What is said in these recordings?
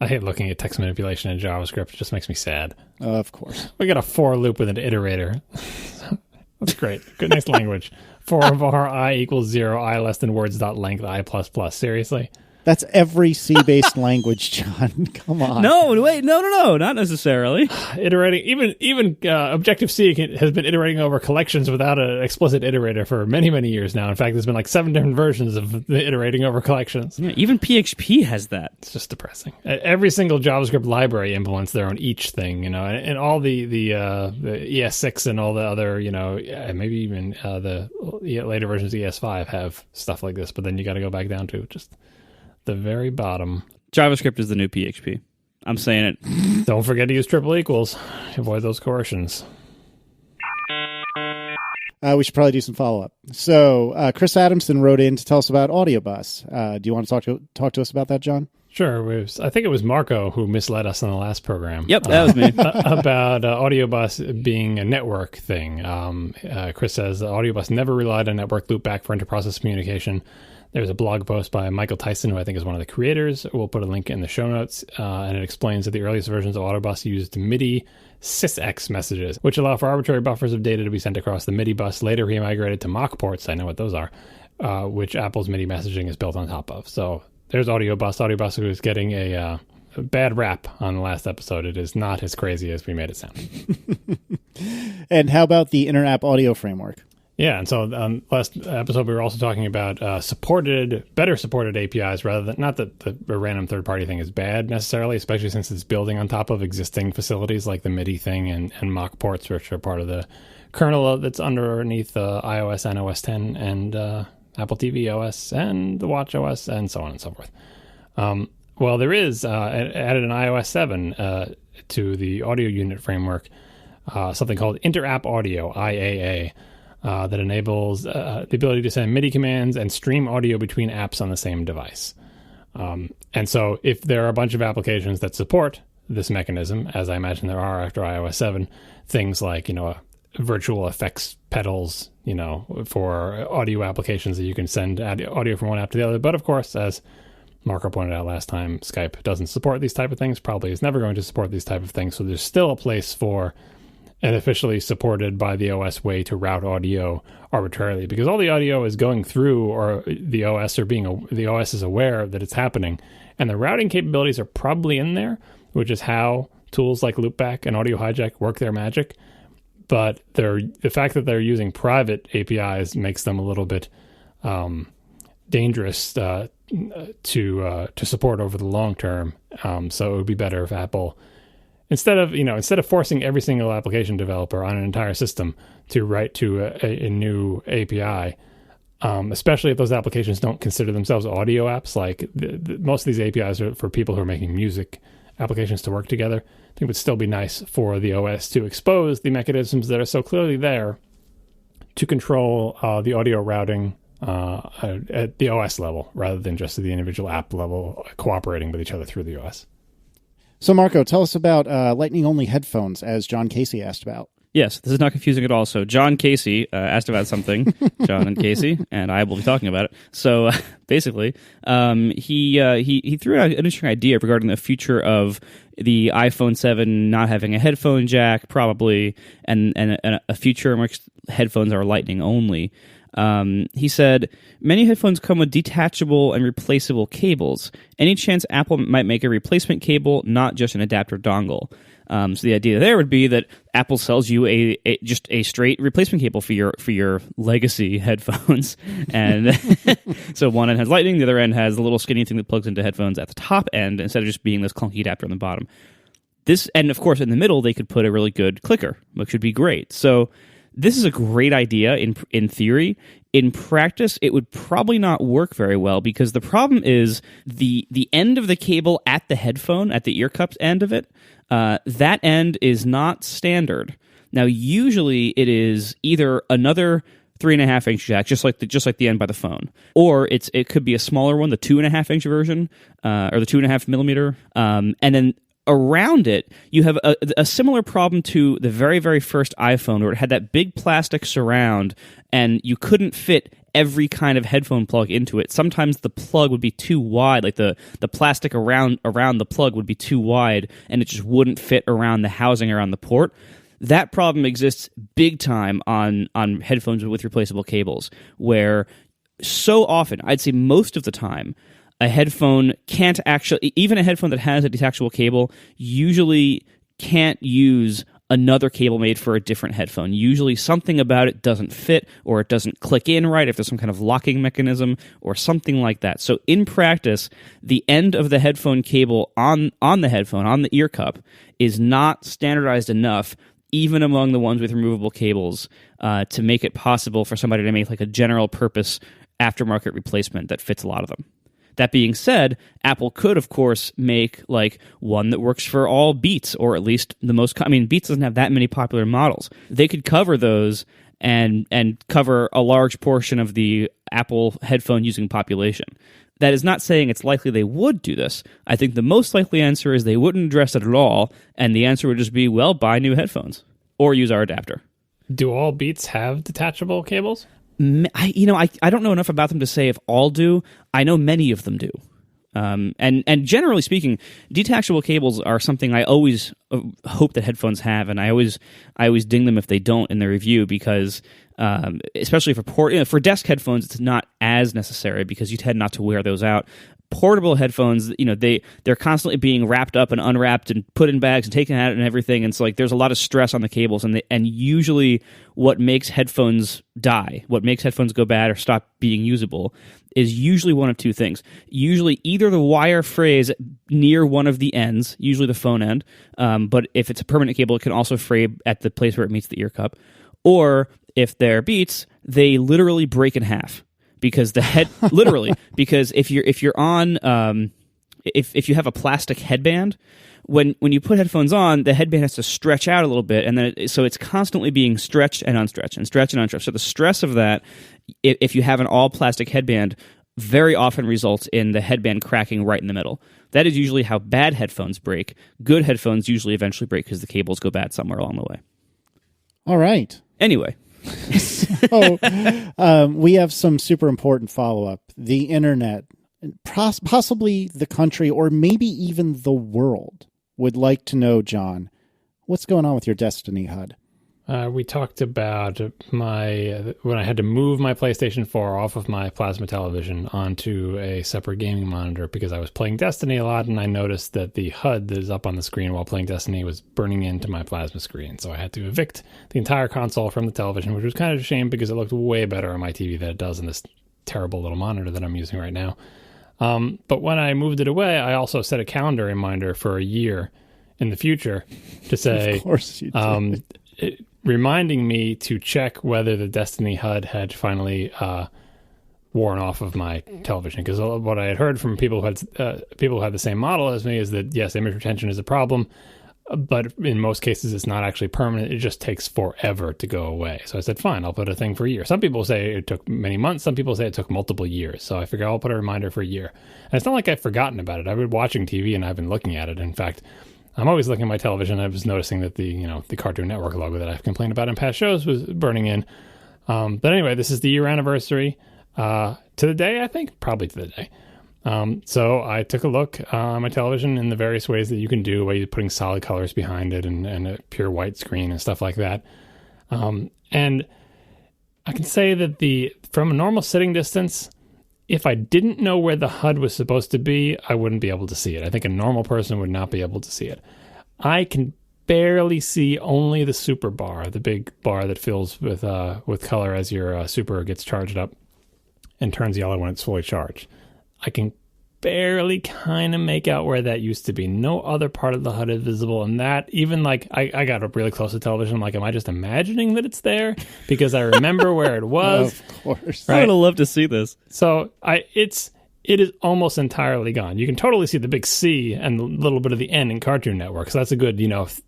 I hate looking at text manipulation in JavaScript. It just makes me sad. Of course. We got a for loop with an iterator. That's great. Good, nice language. For I equals 0, I less than words dot length, I plus plus. Seriously? That's every C-based language, John. Come on. No, wait, no, not necessarily. Iterating, even Objective-C has been iterating over collections without an explicit iterator for many, many years now. In fact, there's been like 7 different versions of the iterating over collections. Yeah, even PHP has that. It's just depressing. Every single JavaScript library implements their own each thing, and all the ES6 and all the other, maybe even the later versions of ES5 have stuff like this, but then you got to go back down to just the very bottom. JavaScript is the new PHP. I'm saying it. Don't forget to use triple equals. Avoid those coercions. We should probably do some follow-up. So Chris Adamson wrote in to tell us about Audiobus. Do you want to talk to us about that, John? Sure. I think it was Marco who misled us in the last program. Yep, that was me. About Audiobus being a network thing. Chris says Audiobus never relied on network loopback for interprocess communication. There's a blog post by Michael Tyson, who I think is one of the creators. We'll put a link in the show notes, and it explains that the earliest versions of Autobus used MIDI sysx messages, which allow for arbitrary buffers of data to be sent across the MIDI bus. Later, he migrated to Mach ports. I know what those are, which Apple's MIDI messaging is built on top of. So there's Audiobus. Audiobus was getting a bad rap on the last episode. It is not as crazy as we made it sound. And how about the Inter-App Audio Framework? Yeah, and so last episode we were also talking about better supported APIs rather than, not that the random third-party thing is bad necessarily, especially since it's building on top of existing facilities like the MIDI thing and Mach ports, which are part of the kernel that's underneath iOS and OS 10 and Apple TV OS and the Watch OS and so on and so forth. Well, there is added in iOS 7 to the audio unit framework something called Inter-App Audio, IAA, that enables the ability to send MIDI commands and stream audio between apps on the same device. And so if there are a bunch of applications that support this mechanism, as I imagine there are after iOS 7, things like, virtual effects pedals, for audio applications that you can send audio from one app to the other. But of course, as Marco pointed out last time, Skype doesn't support these type of things, probably is never going to support these type of things. So there's still a place for an officially supported by the OS way to route audio arbitrarily, because all the audio is going through, or the OS the OS is aware that it's happening, and the routing capabilities are probably in there, which is how tools like Loopback and Audio Hijack work their magic. But the fact that they're using private APIs makes them a little bit dangerous to support over the long term. So it would be better if Apple, instead of forcing every single application developer on an entire system to write to a new API, especially if those applications don't consider themselves audio apps, like most of these APIs are for people who are making music applications to work together. I think it would still be nice for the OS to expose the mechanisms that are so clearly there to control the audio routing at the OS level, rather than just at the individual app level, cooperating with each other through the OS. So, Marco, tell us about lightning-only headphones, as John Casey asked about. Yes, this is not confusing at all. So John Casey asked about something, John and Casey, and I will be talking about it. So basically, he threw out an interesting idea regarding the future of the iPhone 7 not having a headphone jack, probably, and a future in which headphones are lightning only. He said, many headphones come with detachable and replaceable cables. Any chance Apple might make a replacement cable, not just an adapter dongle? So the idea there would be that Apple sells you just a straight replacement cable for your legacy headphones, and so one end has lightning, the other end has a little skinny thing that plugs into headphones at the top end instead of just being this clunky adapter on the bottom. And of course in the middle they could put a really good clicker, which would be great. So this is a great idea in theory. In practice, it would probably not work very well, because the problem is the end of the cable at the headphone, at the ear cups end of it, that end is not standard. Now, usually it is either another 3.5-inch jack, just like the end by the phone, or it could be a smaller one, the 2.5-inch version, or the 2.5 millimeter, and then around it, you have a similar problem to the very, very first iPhone, where it had that big plastic surround, and you couldn't fit every kind of headphone plug into it. Sometimes the plug would be too wide, like the plastic around the plug would be too wide, and it just wouldn't fit around the housing around the port. That problem exists big time on headphones with replaceable cables, where so often, I'd say most of the time, a headphone can't actually, even a headphone that has a detachable cable, usually can't use another cable made for a different headphone. Usually something about it doesn't fit, or it doesn't click in right if there's some kind of locking mechanism or something like that. So in practice, the end of the headphone cable on the headphone, on the ear cup, is not standardized enough, even among the ones with removable cables, to make it possible for somebody to make like a general purpose aftermarket replacement that fits a lot of them. That being said, Apple could, of course, make like one that works for all Beats, or at least the most. Beats doesn't have that many popular models. They could cover those and cover a large portion of the Apple headphone using population. That is not saying it's likely they would do this. I think the most likely answer is they wouldn't address it at all, and the answer would just be, well, buy new headphones or use our adapter. Do all Beats have detachable cables? I don't know enough about them to say if all do. I know many of them do. And generally speaking, detachable cables are something I always hope that headphones have, and I always ding them if they don't in the review, because especially for desk headphones, it's not as necessary because you tend not to wear those out. Portable headphones, they're constantly being wrapped up and unwrapped and put in bags and taken out and everything. And so like there's a lot of stress on the cables, and usually what makes headphones die, what makes headphones go bad or stop being usable, is usually one of two things. Usually either the wire frays near one of the ends, usually the phone end, but if it's a permanent cable, it can also fray at the place where it meets the ear cup. Or if they're Beats, they literally break in half. Because because if you're on if you have a plastic headband, when you put headphones on, the headband has to stretch out a little bit, and then so it's constantly being stretched and unstretched and stretched and unstretched. So the stress of that, if you have an all plastic headband, very often results in the headband cracking right in the middle. That is usually how bad headphones break. Good headphones usually eventually break because the cables go bad somewhere along the way. All right. Anyway. So we have some super important follow-up. The internet, possibly the country, or maybe even the world, would like to know, John, what's going on with your Destiny HUD? We talked about when I had to move my PlayStation 4 off of my plasma television onto a separate gaming monitor because I was playing Destiny a lot, and I noticed that the HUD that is up on the screen while playing Destiny was burning into my plasma screen. So I had to evict the entire console from the television, which was kind of a shame because it looked way better on my TV than it does on this terrible little monitor that I'm using right now. But when I moved it away, I also set a calendar reminder for a year in the future to say, of course you did. Reminding me to check whether the Destiny HUD had finally worn off of my television. Because what I had heard from people who had the same model as me is that, yes, image retention is a problem, but in most cases it's not actually permanent. It just takes forever to go away. So I said, fine, I'll put a thing for a year. Some people say it took many months. Some people say it took multiple years. So I figure I'll put a reminder for a year. And it's not like I've forgotten about it. I've been watching TV and I've been looking at it. In fact, I'm always looking at my television. I was noticing that the Cartoon Network logo that I've complained about in past shows was burning in. But anyway, this is the year anniversary to the day, I think, probably to the day. So I took a look on my television in the various ways that you can do, where you're putting solid colors behind it and a pure white screen and stuff like that. And I can say that from a normal sitting distance, if I didn't know where the HUD was supposed to be, I wouldn't be able to see it. I think a normal person would not be able to see it. I can barely see only the super bar, the big bar that fills with color as your super gets charged up and turns yellow when it's fully charged. I can barely kind of make out where that used to be. No other part of the HUD is visible, and that, even like I got up really close to television. I'm like, am I just imagining that it's there? Because I remember where it was. Of course. Right? I would have loved to see this. So it is almost entirely gone. You can totally see the big C and a little bit of the N in Cartoon Network. So that's a good,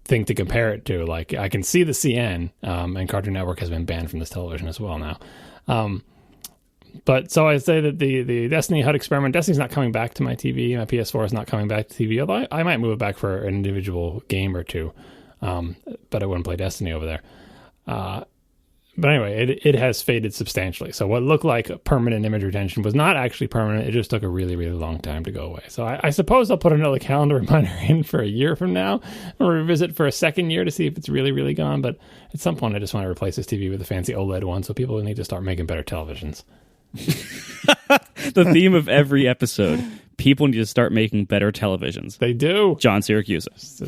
thing to compare it to. Like, I can see the CN, and Cartoon Network has been banned from this television as well now. But so I say that the Destiny HUD experiment, Destiny's not coming back to my TV. My PS4 is not coming back to TV, although I might move it back for an individual game or two. But I wouldn't play Destiny over there. But anyway, it has faded substantially. So what looked like permanent image retention was not actually permanent. It just took a really, really long time to go away. So I suppose I'll put another calendar reminder in for a year from now, or revisit for a second year to see if it's really, really gone. But at some point, I just want to replace this TV with a fancy OLED one. So people need to start making better televisions. The theme of every episode: people need to start making better televisions. They do. John Syracuse. This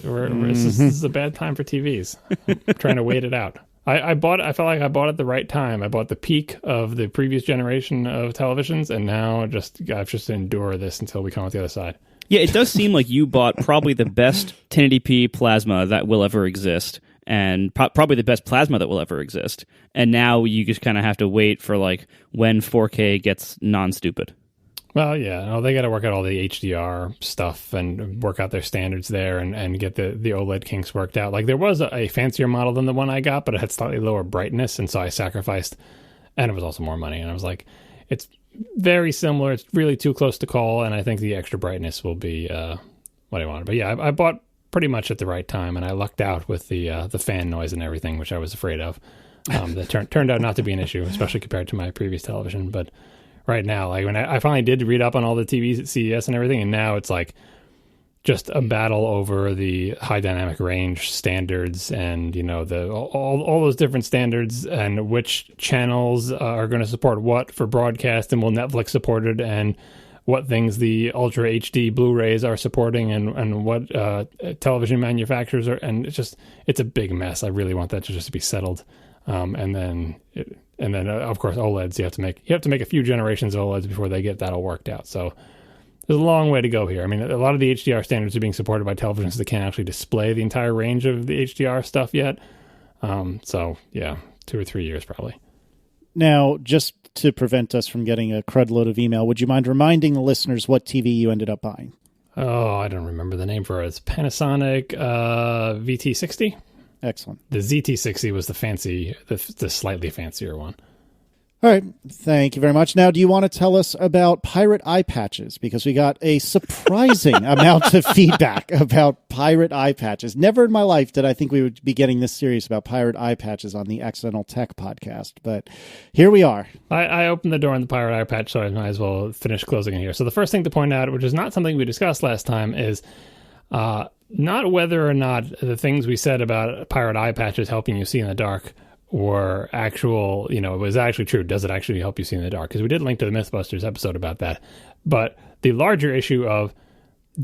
is a bad time for TVs. I'm trying to wait it out. I felt like I bought at the right time. I bought the peak of the previous generation of televisions, and now I've just to endure this until we come out the other side. Yeah, it does seem like you bought probably the best 1080p plasma that will ever exist, and probably the best plasma that will ever exist. And now you just kind of have to wait for like when 4K gets non-stupid. Well, yeah, no, they got to work out all the HDR stuff and work out their standards there and get the OLED kinks worked out. Like there was a fancier model than the one I got, but it had slightly lower brightness, and so I sacrificed, and it was also more money. And I was like, it's very similar. It's really too close to call, and I think the extra brightness will be what I wanted. But yeah, I bought pretty much at the right time, and I lucked out with the fan noise and everything, which I was afraid of. That turned out not to be an issue, especially compared to my previous television, but. Right now, like when I finally did read up on all the TVs at CES and everything, and now it's like just a battle over the high dynamic range standards and, you know, all those different standards and which channels are going to support what for broadcast and will Netflix support it, and what things the Ultra HD Blu-rays are supporting and what television manufacturers are. And it's a big mess. I really want that to just be settled. And then of course OLEDs, you have to make a few generations of OLEDs before they get that all worked out. So there's a long way to go here. I mean, a lot of the HDR standards are being supported by televisions that can't actually display the entire range of the HDR stuff yet. So yeah, 2 or 3 years probably. Now, just to prevent us from getting a crud load of email, would you mind reminding the listeners what TV you ended up buying? Oh, I don't remember the name for it. It's Panasonic VT60. Excellent. The ZT60 was the slightly fancier one. All right. Thank you very much. Now, do you want to tell us about pirate eye patches? Because we got a surprising amount of feedback about pirate eye patches. Never in my life did I think we would be getting this serious about pirate eye patches on the Accidental Tech podcast, but here we are. I opened the door on the pirate eye patch, so I might as well finish closing it here. So the first thing to point out, which is not something we discussed last time, is not whether or not the things we said about pirate eye patches helping you see in the dark were actual, it was actually true. Does it actually help you see in the dark? Because we did link to the Mythbusters episode about that. But the larger issue of,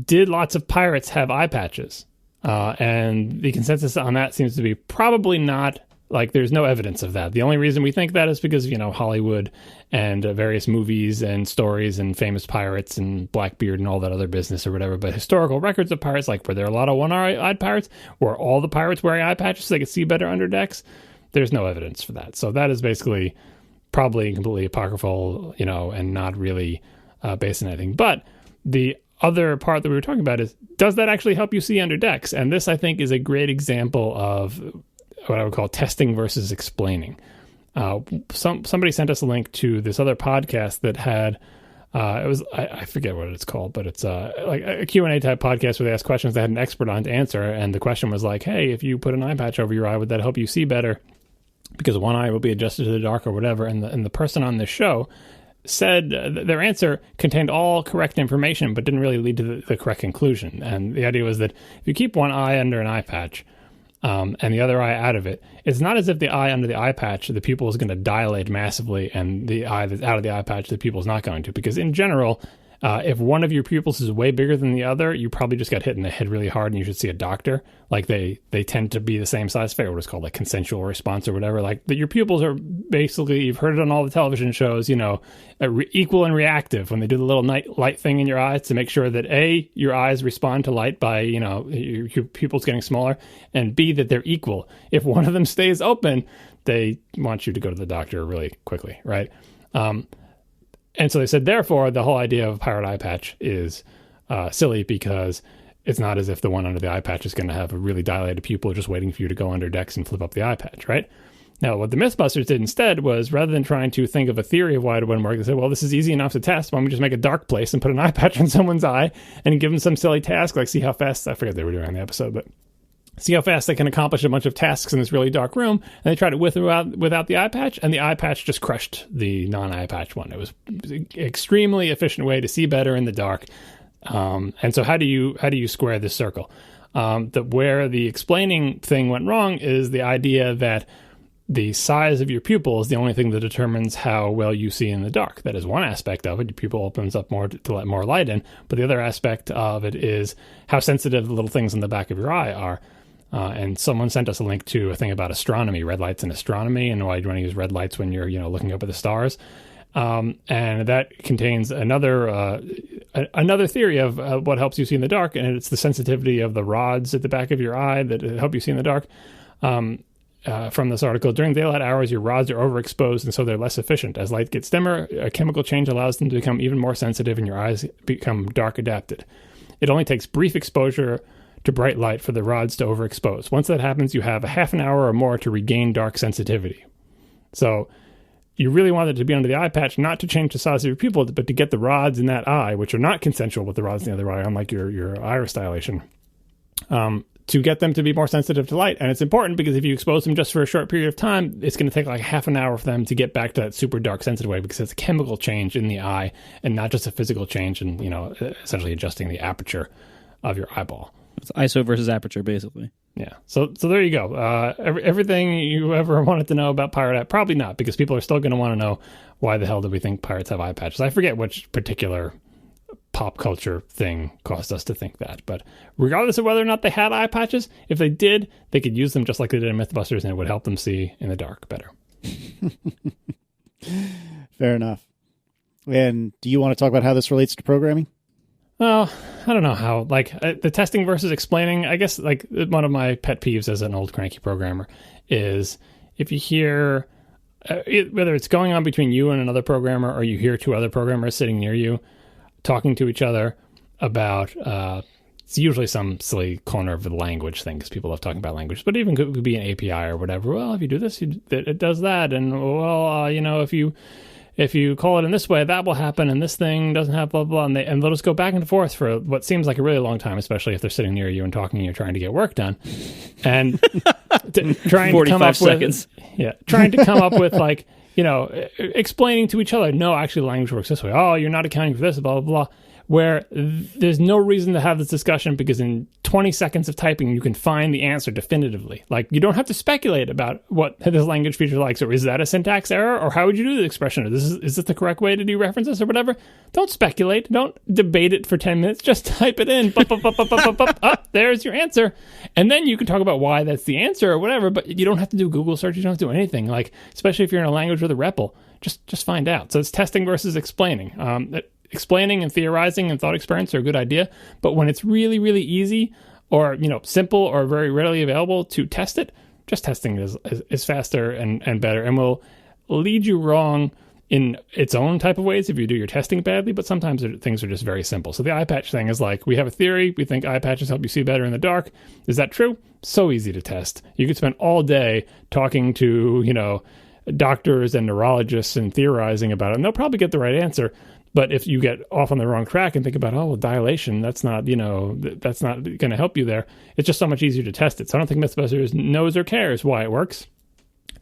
did lots of pirates have eye patches? And the consensus on that seems to be probably not. Like, there's no evidence of that. The only reason we think that is because, Hollywood and various movies and stories and famous pirates and Blackbeard and all that other business or whatever. But historical records of pirates, like, were there a lot of one-eyed pirates? Were all the pirates wearing eye patches so they could see better under decks? There's no evidence for that. So that is basically probably completely apocryphal, and not really based on anything. But the other part that we were talking about is, does that actually help you see under decks? And this, I think, is a great example of what I would call testing versus explaining. Somebody sent us a link to this other podcast that had I forget what it's called, but it's like a Q&A type podcast where they ask questions they had an expert on to answer, and the question was like, hey, if you put an eye patch over your eye, would that help you see better? Because one eye will be adjusted to the dark or whatever. And the person on this show said their answer contained all correct information, but didn't really lead to the correct conclusion. And the idea was that if you keep one eye under an eye patch, and the other eye out of it, it's not as if the eye under the eye patch, the pupil is going to dilate massively, and the eye that's out of the eye patch, the pupil is not going to. Because in general, if one of your pupils is way bigger than the other, you probably just got hit in the head really hard and you should see a doctor. Like they tend to be the same size. I forget what it's called, like consensual response or whatever. Like your pupils are basically, you've heard it on all the television shows, equal and reactive when they do the little light thing in your eyes to make sure that A, your eyes respond to light by, your pupils getting smaller, and B, that they're equal. If one of them stays open, they want you to go to the doctor really quickly, right? And so they said, therefore, the whole idea of a pirate eye patch is silly, because it's not as if the one under the eye patch is going to have a really dilated pupil just waiting for you to go under decks and flip up the eye patch, right? Now, what the Mythbusters did instead was, rather than trying to think of a theory of why it wouldn't work, they said, well, this is easy enough to test. Why don't we just make a dark place and put an eye patch on someone's eye and give them some silly task, like see how fast, I forget what they were doing on the episode, but see how fast they can accomplish a bunch of tasks in this really dark room. And they tried it without the eye patch, and the eye patch just crushed the non-eye patch one. It was an extremely efficient way to see better in the dark. And so how do you square this circle? Where the explaining thing went wrong is the idea that the size of your pupil is the only thing that determines how well you see in the dark. That is one aspect of it. Your pupil opens up more to let more light in. But the other aspect of it is how sensitive the little things in the back of your eye are. And someone sent us a link to a thing about astronomy, red lights in astronomy, and why you want to use red lights when you're looking up at the stars. And that contains another theory of what helps you see in the dark, and it's the sensitivity of the rods at the back of your eye that help you see in the dark. From this article, during daylight hours, your rods are overexposed, and so they're less efficient. As light gets dimmer, a chemical change allows them to become even more sensitive, and your eyes become dark adapted. It only takes brief exposure to bright light for the rods to overexpose. Once that happens, you have a half an hour or more to regain dark sensitivity. So you really want it to be under the eye patch, not to change the size of your pupil, but to get the rods in that eye, which are not consensual with the rods in the other eye, unlike your iris dilation, to get them to be more sensitive to light. And it's important because if you expose them just for a short period of time, it's going to take like half an hour for them to get back to that super dark sensitive way, because it's a chemical change in the eye and not just a physical change in, essentially adjusting the aperture of your eyeball. It's ISO versus aperture, basically. Yeah. So there you go. Everything you ever wanted to know about Pirate Eye, probably not, because people are still going to want to know why the hell do we think pirates have eye patches. I forget which particular pop culture thing caused us to think that. But regardless of whether or not they had eye patches, if they did, they could use them just like they did in Mythbusters, and it would help them see in the dark better. Fair enough. And do you want to talk about how this relates to programming? Well, I don't know how, the testing versus explaining, I guess, one of my pet peeves as an old cranky programmer is if you hear, whether it's going on between you and another programmer, or you hear two other programmers sitting near you talking to each other about, it's usually some silly corner of the language thing, because people love talking about language, but even could be an API or whatever. Well, if you do this, it does that. And, well, if you call it in this way, that will happen, and this thing doesn't have blah, blah, and they'll just go back and forth for what seems like a really long time, especially if they're sitting near you and talking and you're trying to get work done. And trying 45 to come up seconds. Trying to come up with, explaining to each other, no, actually the language works this way. Oh, you're not accounting for this, blah, blah, blah. Where there's no reason to have this discussion, because in 20 seconds of typing, you can find the answer definitively. You don't have to speculate about what this language feature likes, or is that a syntax error, or how would you do the expression, or is this the correct way to do references, or whatever. Don't speculate. Don't debate it for 10 minutes. Just type it in. There's your answer. And then you can talk about why that's the answer or whatever, but you don't have to do Google search. You don't have to do anything. Especially if you're in a language with a REPL, just find out. So it's testing versus explaining. Explaining and theorizing and thought experiments are a good idea, but when it's really, really easy or, simple or very readily available to test it, just testing is faster and better, and will lead you wrong in its own type of ways if you do your testing badly, but sometimes things are just very simple. So the eye patch thing is we have a theory, we think eye patches help you see better in the dark. Is that true? So easy to test. You could spend all day talking to, doctors and neurologists and theorizing about it, and they'll probably get the right answer. But if you get off on the wrong track and think about, dilation, that's not going to help you there. It's just so much easier to test it. So I don't think Mythbusters knows or cares why it works.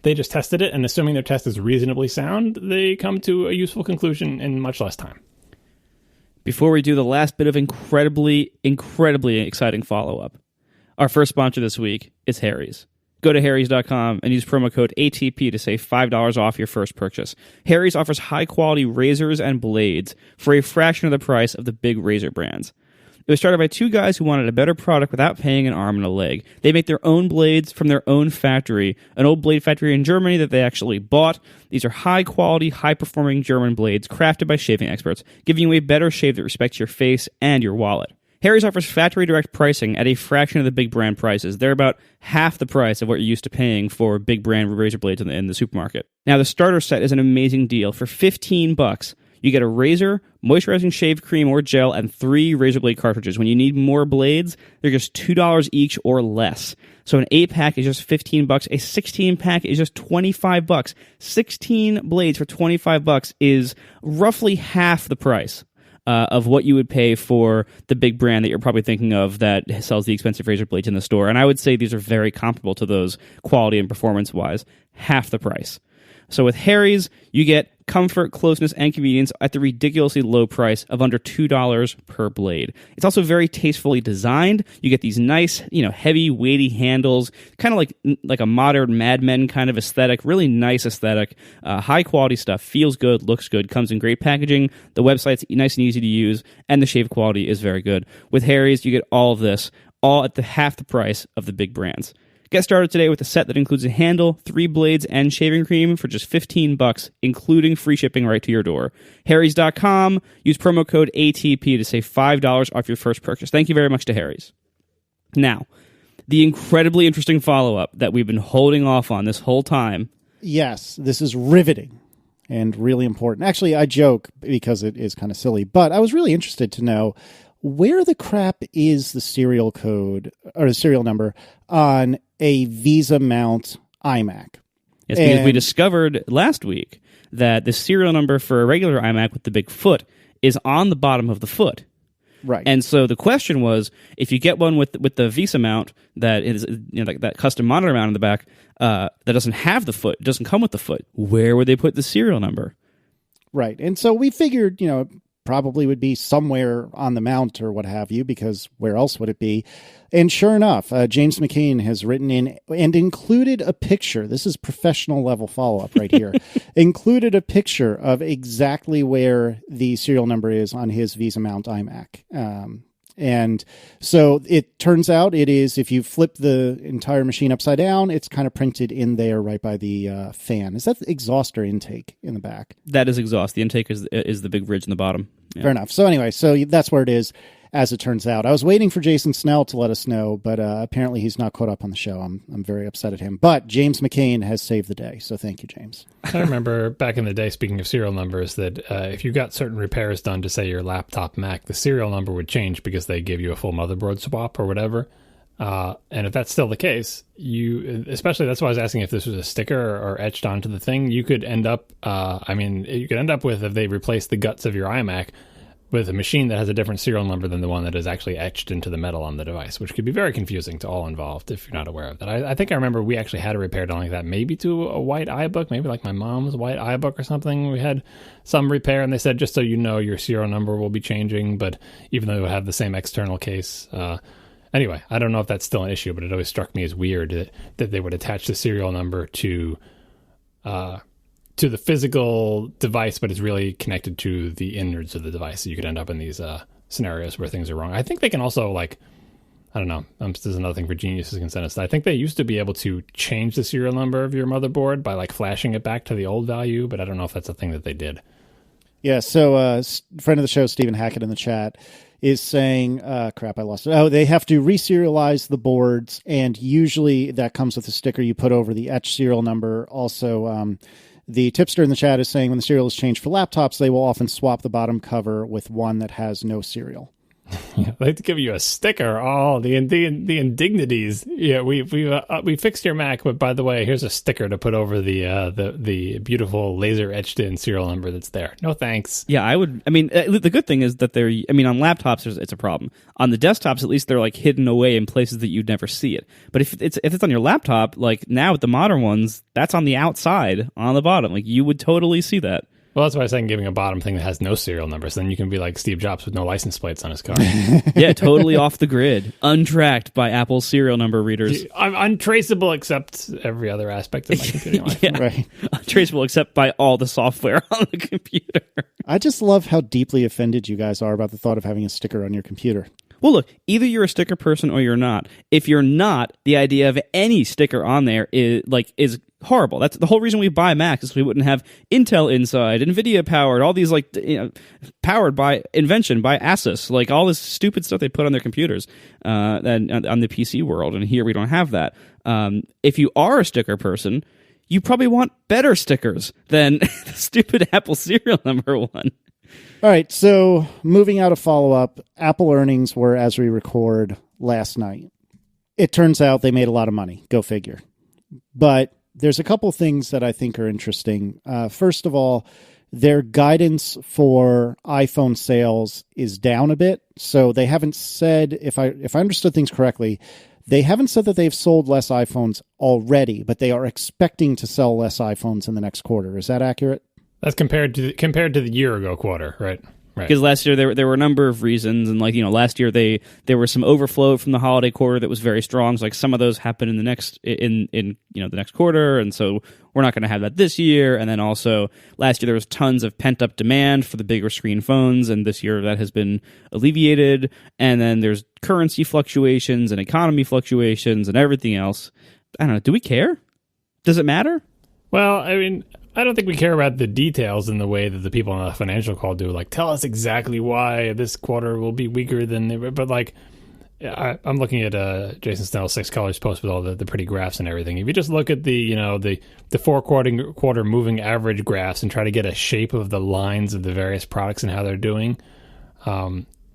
They just tested it, and assuming their test is reasonably sound, they come to a useful conclusion in much less time. Before we do the last bit of incredibly, incredibly exciting follow-up, our first sponsor this week is Harry's. Go to harrys.com and use promo code ATP to save $5 off your first purchase. Harry's offers high-quality razors and blades for a fraction of the price of the big razor brands. It was started by two guys who wanted a better product without paying an arm and a leg. They make their own blades from their own factory, an old blade factory in Germany that they actually bought. These are high-quality, high-performing German blades crafted by shaving experts, giving you a better shave that respects your face and your wallet. Harry's offers factory direct pricing at a fraction of the big brand prices. They're about half the price of what you're used to paying for big brand razor blades in the supermarket. Now, the starter set is an amazing deal. For $15, you get a razor, moisturizing shave cream or gel, and 3 razor blade cartridges. When you need more blades, they're just $2 each or less. So an 8-pack is just $15. A 16-pack is just $25. 16 blades for $25 is roughly half the price of what you would pay for the big brand that you're probably thinking of that sells the expensive razor blades in the store. And I would say these are very comparable to those quality and performance-wise, half the price. So with Harry's, you get comfort, closeness, and convenience at the ridiculously low price of under $2 per blade. It's also very tastefully designed. You get these nice, heavy, weighty handles, kind of like a modern Mad Men kind of aesthetic, really nice aesthetic, high quality stuff, feels good, looks good, comes in great packaging. The website's nice and easy to use, and the shave quality is very good. With Harry's, you get all of this, all at half the price of the big brands. Get started today with a set that includes a handle, 3 blades, and shaving cream for just $15, including free shipping right to your door. Harrys.com. Use promo code ATP to save $5 off your first purchase. Thank you very much to Harry's. Now, the incredibly interesting follow-up that we've been holding off on this whole time. Yes, this is riveting and really important. Actually, I joke because it is kind of silly, but I was really interested to know where the crap is the serial code or the serial number on a VESA mount iMac. Yes, because we discovered last week that the serial number for a regular iMac with the big foot is on the bottom of the foot. Right. And so the question was, if you get one with the VESA mount that is like that custom monitor mount in the back that doesn't have the foot, doesn't come with the foot, where would they put the serial number? Right. And so we figured, probably would be somewhere on the mount or what have you, because where else would it be? And sure enough, James McCain has written in and included a picture. This is professional level follow-up right here. Included a picture of exactly where the serial number is on his VESA mount iMac. And so it turns out it is, if you flip the entire machine upside down, it's kind of printed in there right by the fan. Is that the exhaust or intake in the back? That is exhaust. The intake is the big ridge in the bottom. Yeah. Fair enough. So anyway, so that's where it is, as it turns out. I was waiting for Jason Snell to let us know, but apparently he's not caught up on the show. I'm very upset at him. But James McCain has saved the day, so thank you, James. I remember back in the day, speaking of serial numbers, that if you got certain repairs done to, say, your laptop Mac, the serial number would change because they give you a full motherboard swap or whatever. And if that's still the case, especially that's why I was asking if this was a sticker or etched onto the thing, you could end up, you could end up with, if they replace the guts of your iMac, with a machine that has a different serial number than the one that is actually etched into the metal on the device, which could be very confusing to all involved if you're not aware of that. I think I remember we actually had a repair done like that, maybe to a white iBook, maybe like my mom's white iBook or something. We had some repair, and they said, just so you know, your serial number will be changing, but even though it would have the same external case. Anyway, I don't know if that's still an issue, but it always struck me as weird that they would attach the serial number to the physical device, but it's really connected to the innards of the device. So you could end up in these scenarios where things are wrong. I think they can also, I don't know, this is another thing for geniuses can send us. I think they used to be able to change the serial number of your motherboard by flashing it back to the old value, but I don't know if that's a thing that they did. Yeah, so friend of the show, Stephen Hackett in the chat, is saying, crap, I lost it. Oh, they have to reserialize the boards, and usually that comes with a sticker you put over the etched serial number. Also, the tipster in the chat is saying when the serial is changed for laptops, they will often swap the bottom cover with one that has no serial. Yeah, they have to give you a sticker. Oh, the indignities. Yeah, we fixed your Mac, but by the way, here's a sticker to put over the beautiful laser etched in serial number that's there. No thanks. Yeah, I would. I mean, the good thing is that on laptops it's a problem. On the desktops, at least they're hidden away in places that you'd never see it. But if it's on your laptop, now with the modern ones, that's on the outside on the bottom. You would totally see that. Well, that's why I was saying giving a bottom thing that has no serial numbers. Then you can be like Steve Jobs with no license plates on his car. Yeah, totally off the grid. Untracked by Apple's serial number readers. I'm untraceable except every other aspect of my computing life. Yeah. Right. Untraceable except by all the software on the computer. I just love how deeply offended you guys are about the thought of having a sticker on your computer. Well, look, either you're a sticker person or you're not. If you're not, the idea of any sticker on there is horrible. That's the whole reason we buy Macs, is we wouldn't have Intel inside, NVIDIA powered, all these powered by invention by Asus, all this stupid stuff they put on their computers and on the PC world. And here we don't have that. If you are a sticker person, you probably want better stickers than the stupid Apple serial number one. All right, so moving out of follow-up, Apple earnings were, as we record, last night. It turns out they made a lot of money. Go figure. But there's a couple things that I think are interesting. First of all, their guidance for iPhone sales is down a bit. So they haven't said, if I understood things correctly, they haven't said that they've sold less iPhones already, but they are expecting to sell less iPhones in the next quarter. Is that accurate? That's compared to the year ago quarter, right? Because last year there were a number of reasons, and last year there was some overflow from the holiday quarter that was very strong. So some of those happened in the next the next quarter, and so we're not going to have that this year. And then also last year there was tons of pent up demand for the bigger screen phones, and this year that has been alleviated. And then there's currency fluctuations and economy fluctuations and everything else. I don't know. Do we care? Does it matter? Well, I mean, I don't think we care about the details in the way that the people on the financial call do. Like, tell us exactly why this quarter will be weaker than they were. But I'm looking at Jason Snell's 6 Colors post with all the pretty graphs and everything. If you just look at the 4 quarter moving average graphs and try to get a shape of the lines of the various products and how they're doing,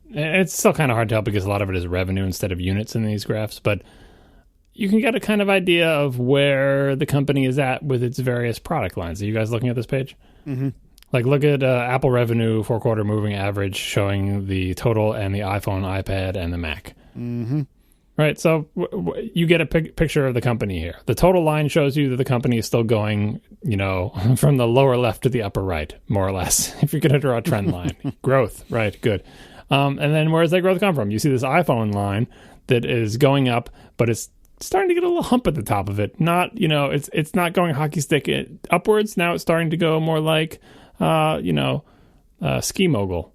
it's still kind of hard to tell because a lot of it is revenue instead of units in these graphs. But you can get a kind of idea of where the company is at with its various product lines. Are you guys looking at this page? Mm-hmm. Look at Apple revenue 4 quarter moving average showing the total and the iPhone, iPad, and the Mac. Mm-hmm. Right, so you get a picture of the company here. The total line shows you that the company is still going, from the lower left to the upper right, more or less, if you're going to draw a trend line. Growth, right, good. And then where does that growth come from? You see this iPhone line that is going up, but it's starting to get a little hump at the top of it. Not, it's not going hockey stick upwards. Now it's starting to go more like, ski mogul,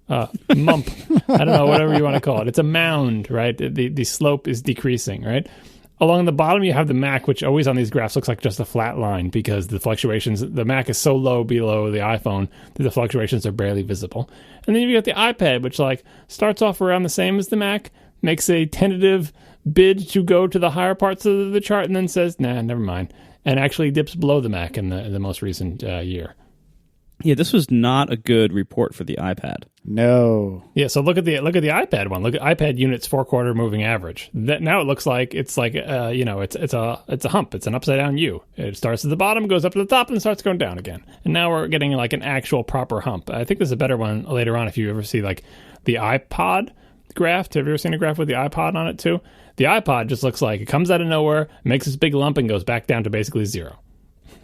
mump. I don't know, whatever you want to call it. It's a mound, right? The slope is decreasing, right? Along the bottom, you have the Mac, which always on these graphs looks like just a flat line because the fluctuations, the Mac is so low below the iPhone that the fluctuations are barely visible. And then you got the iPad, which starts off around the same as the Mac, makes a tentative bid to go to the higher parts of the chart and then says, nah, never mind, and actually dips below the Mac in the most recent year. Yeah, this was not a good report for the iPad. No. Yeah, so look at the iPad one. Look at iPad units 4 quarter moving average. That now it looks like it's it's a hump. It's an upside down U. It starts at the bottom, goes up to the top, and starts going down again. And now we're getting an actual proper hump. I think there's a better one later on if you ever see the iPod graph. Have you ever seen a graph with the iPod on it too? The iPod just looks like it comes out of nowhere, makes this big lump, and goes back down to basically zero.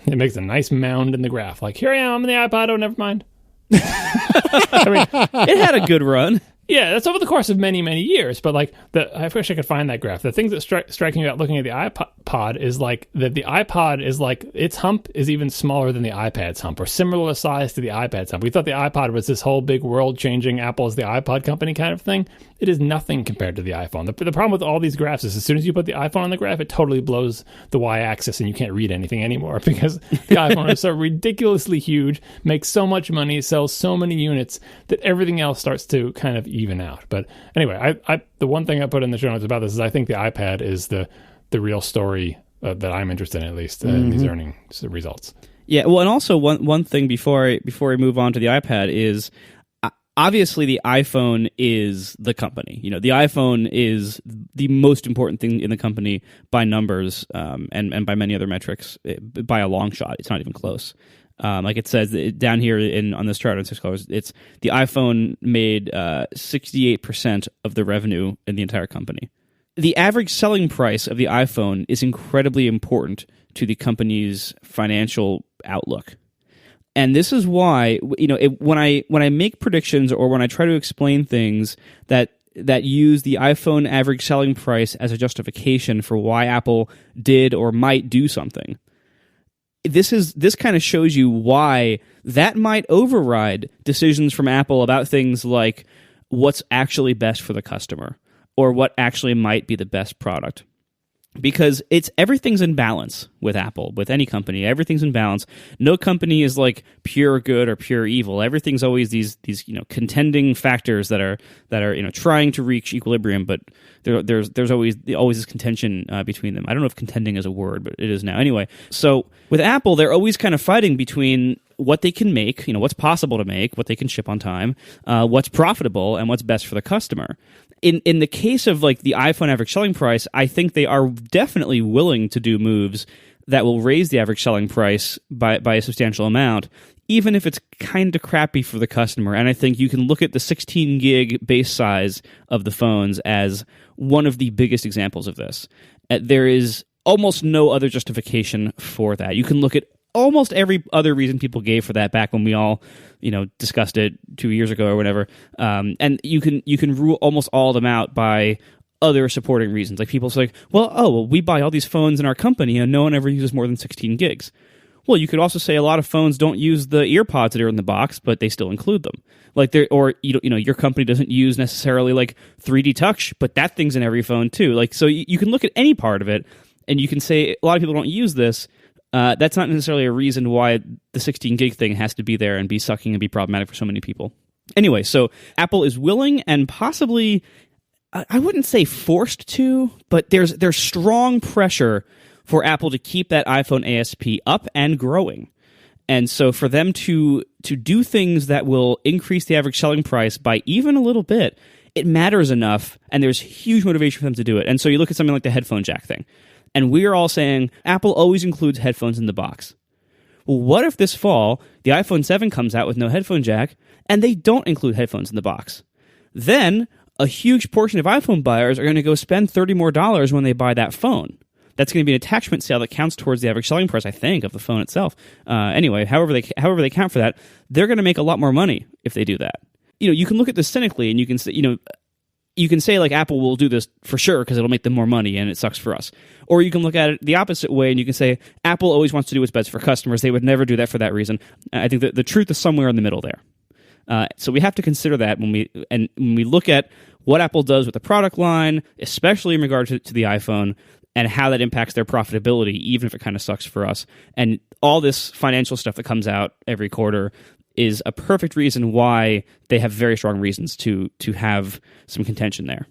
It makes a nice mound in the graph. Here I am in the iPod. Oh, never mind. It had a good run. Yeah, that's over the course of many, many years. But I wish I could find that graph. The things that strike me about looking at the iPod is that the iPod is its hump is even smaller than the iPad's hump, or similar size to the iPad's hump. We thought the iPod was this whole big world-changing Apple is the iPod company kind of thing. It is nothing compared to the iPhone. The problem with all these graphs is as soon as you put the iPhone on the graph, it totally blows the y-axis and you can't read anything anymore because the iPhone is so ridiculously huge, makes so much money, sells so many units that everything else starts to kind of even out. But anyway, I the one thing I put in the show notes about this is I think the iPad is the real story that I'm interested in, at least in these earnings results. Yeah, well, and also one thing before I move on to the iPad is obviously the iPhone is the company. The iPhone is the most important thing in the company by numbers and by many other metrics by a long shot. It's not even close. Like it says down here on this chart on 6 Colors, it's the iPhone made 68% of the revenue in the entire company. The average selling price of the iPhone is incredibly important to the company's financial outlook. And this is why, when I make predictions or when I try to explain things that use the iPhone average selling price as a justification for why Apple did or might do something, this kind of shows you why that might override decisions from Apple about things like what's actually best for the customer or what actually might be the best product. Because everything's in balance with Apple, with any company. Everything's in balance. No company is pure good or pure evil. Everything's always these contending factors that are trying to reach equilibrium, but there's always this contention between them. I don't know if contending is a word, but it is now. Anyway, so with Apple, they're always kind of fighting between what they can make, what's possible to make, what they can ship on time, what's profitable, and what's best for the customer. In the case of the iPhone average selling price, I think they are definitely willing to do moves that will raise the average selling price by a substantial amount, even if it's kind of crappy for the customer. And I think you can look at the 16 gig base size of the phones as one of the biggest examples of this. There is almost no other justification for that. You can look at almost every other reason people gave for that back when we all, discussed it 2 years ago or whatever. And you can rule almost all of them out by other supporting reasons. Like people say, we buy all these phones in our company and no one ever uses more than 16 gigs. Well, you could also say a lot of phones don't use the ear pods that are in the box, but they still include them. Your company doesn't use necessarily like 3D Touch, but that thing's in every phone too. So you can look at any part of it, and you can say a lot of people don't use this. That's not necessarily a reason why the 16 gig thing has to be there and be sucking and be problematic for so many people. Anyway, so Apple is willing and possibly, I wouldn't say forced to, but there's strong pressure for Apple to keep that iPhone ASP up and growing. And so for them to do things that will increase the average selling price by even a little bit, it matters enough, and there's huge motivation for them to do it. And so you look at something like the headphone jack thing, and we're all saying Apple always includes headphones in the box. Well, what if this fall the iPhone 7 comes out with no headphone jack, and they don't include headphones in the box? Then a huge portion of iPhone buyers are going to go spend $30 more when they buy that phone. That's going to be an attachment sale that counts towards the average selling price, I think, of the phone itself. Anyway, however they count for that, they're going to make a lot more money if they do that. You can look at this cynically, and you can say, you can say like Apple will do this for sure because it'll make them more money, and it sucks for us. Or you can look at it the opposite way, and you can say Apple always wants to do what's best for customers. They would never do that for that reason. I think that the truth is somewhere in the middle there. So we have to consider that when we look at what Apple does with the product line, especially in regard to the iPhone, and how that impacts their profitability, even if it kind of sucks for us. And all this financial stuff that comes out every quarter is a perfect reason why they have very strong reasons to have some contention there.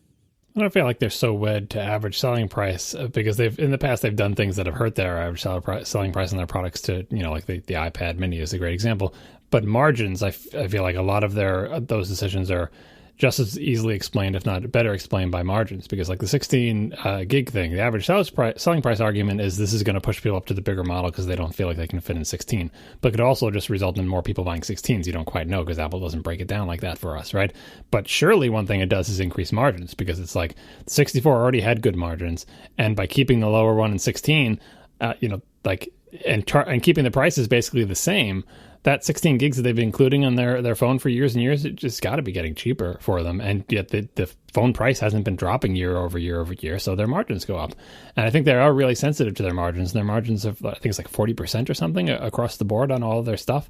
I don't feel like they're so wed to average selling price because in the past they've done things that have hurt their average selling price on their products to, like the iPad mini is a great example. But margins, I feel like a lot of those decisions are just as easily explained, if not better explained, by margins. Because like the 16 gig thing, the average selling price argument is this is going to push people up to the bigger model because they don't feel like they can fit in 16. But it could also just result in more people buying 16s. You don't quite know because Apple doesn't break it down like that for us, right? But surely one thing it does is increase margins because it's like 64 already had good margins. And by keeping the lower one in 16, and keeping the prices basically the same, that 16 gigs that they've been including on their phone for years and years, it just got to be getting cheaper for them. And yet the phone price hasn't been dropping year over year over year, so their margins go up. And I think they are really sensitive to their margins. Their margins of, I think it's like 40% or something across the board on all of their stuff.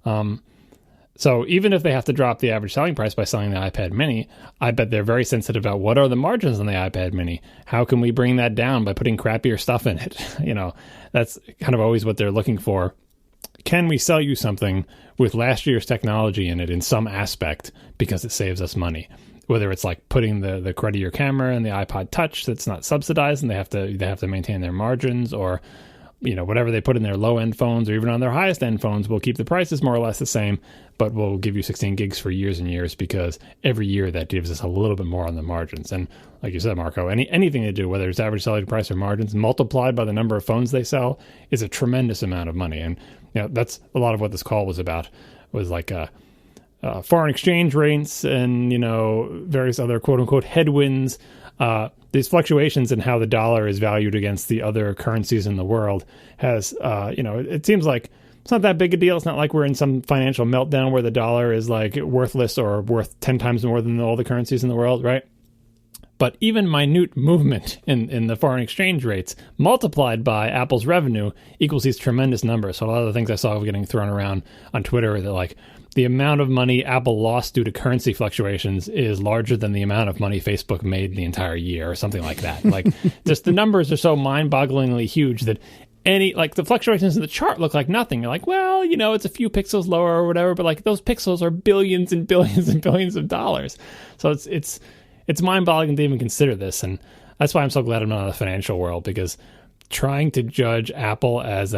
So even if they have to drop the average selling price by selling the iPad mini, I bet they're very sensitive about what are the margins on the iPad mini? How can we bring that down by putting crappier stuff in it? That's kind of always what they're looking for. Can we sell you something with last year's technology in it in some aspect because it saves us money? Whether it's like putting the cruddier camera in the iPod Touch that's not subsidized and they have to maintain their margins, or whatever they put in their low-end phones or even on their highest-end phones, we'll keep the prices more or less the same, but we'll give you 16 gigs for years and years because every year that gives us a little bit more on the margins. And like you said, Marco, anything they do, whether it's average selling price or margins, multiplied by the number of phones they sell, is a tremendous amount of money. And that's a lot of what this call was about, was like foreign exchange rates and, various other quote-unquote headwinds. These fluctuations in how the dollar is valued against the other currencies in the world has, it seems like it's not that big a deal. It's not like we're in some financial meltdown where the dollar is like worthless or worth 10 times more than all the currencies in the world, right? But even minute movement in the foreign exchange rates multiplied by Apple's revenue equals these tremendous numbers. So a lot of the things I saw getting thrown around on Twitter are that like the amount of money Apple lost due to currency fluctuations is larger than the amount of money Facebook made the entire year or something like that. Like just the numbers are so mind-bogglingly huge that the fluctuations in the chart look like nothing. You're like, well, it's a few pixels lower or whatever, but like those pixels are billions and billions and billions of dollars. So it's mind-boggling to even consider this, and that's why I'm so glad I'm not in the financial world, because trying to judge Apple as